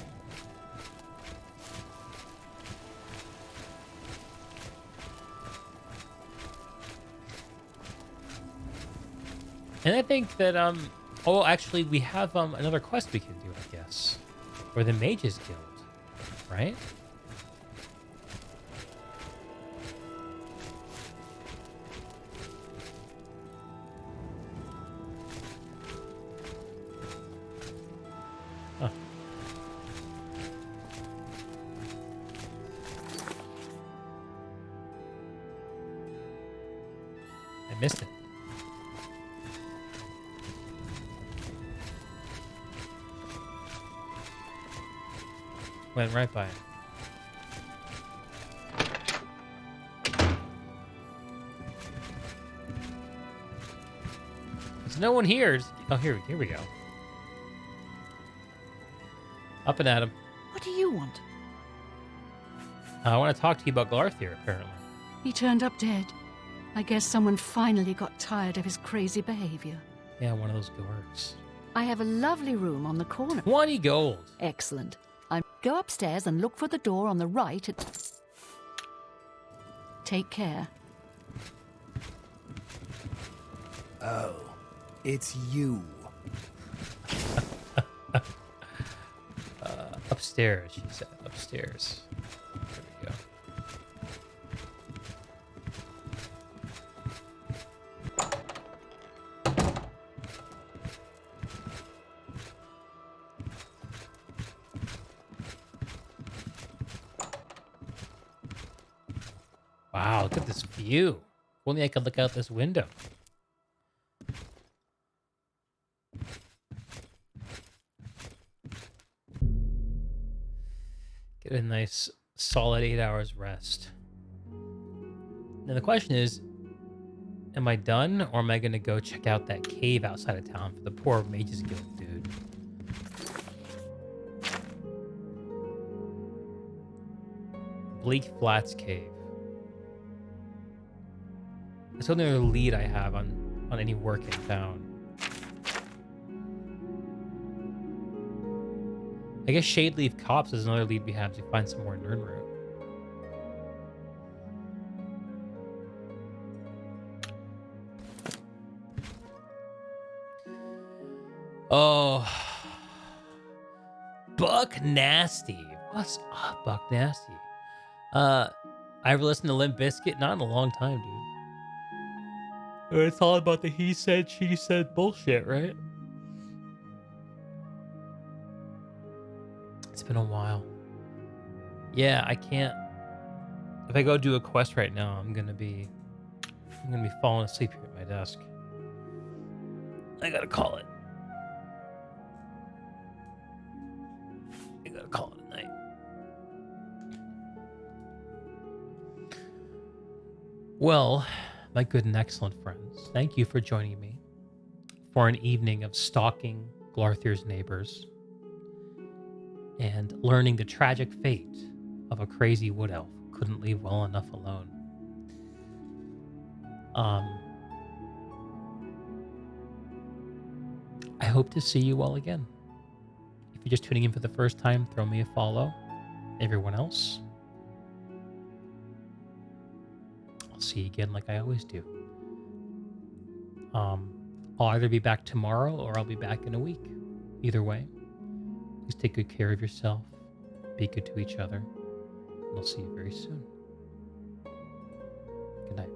And I think that, oh, actually, we have another quest we can do, I guess. For the Mages Guild, right? Huh. I missed it. Went right by it. no one here. Oh, here we go. Up and at him. What do you want? I want to talk to you about Glarthir, apparently. He turned up dead. I guess someone finally got tired of his crazy behavior. Yeah, one of those dorks. I have a lovely room on the corner. 20 gold. Excellent. Go upstairs and look for the door on the right. Take care. Oh, it's you. Upstairs, she said. Upstairs. There we go. Wow, look at this view. If only I could look out this window. Get a nice solid 8 hours rest. Now the question is, am I done or am I going to go check out that cave outside of town for the poor Mages Guild dude? Bleak Flats Cave. That's the only other lead I have on any work in town. I guess Shadeleaf Copse is another lead we have to find some more Nernroot. Oh, Buck Nasty. What's up, Buck Nasty? I've listened to Limp Bizkit not in a long time, dude. It's all about the he said, she said bullshit, right? It's been a while. Yeah, I can't. If I go do a quest right now, I'm gonna be falling asleep here at my desk. I gotta call it. I gotta call it a night. Well, my good and excellent friends, thank you for joining me for an evening of stalking Glarthir's neighbors and learning the tragic fate of a crazy wood elf who couldn't leave well enough alone. I hope to see you all again. If you're just tuning in for the first time, throw me a follow. Everyone else, I'll see you again like I always do. I'll either be back tomorrow or I'll be back in a week. Either way, please take good care of yourself. Be good to each other. And I'll see you very soon. Good night.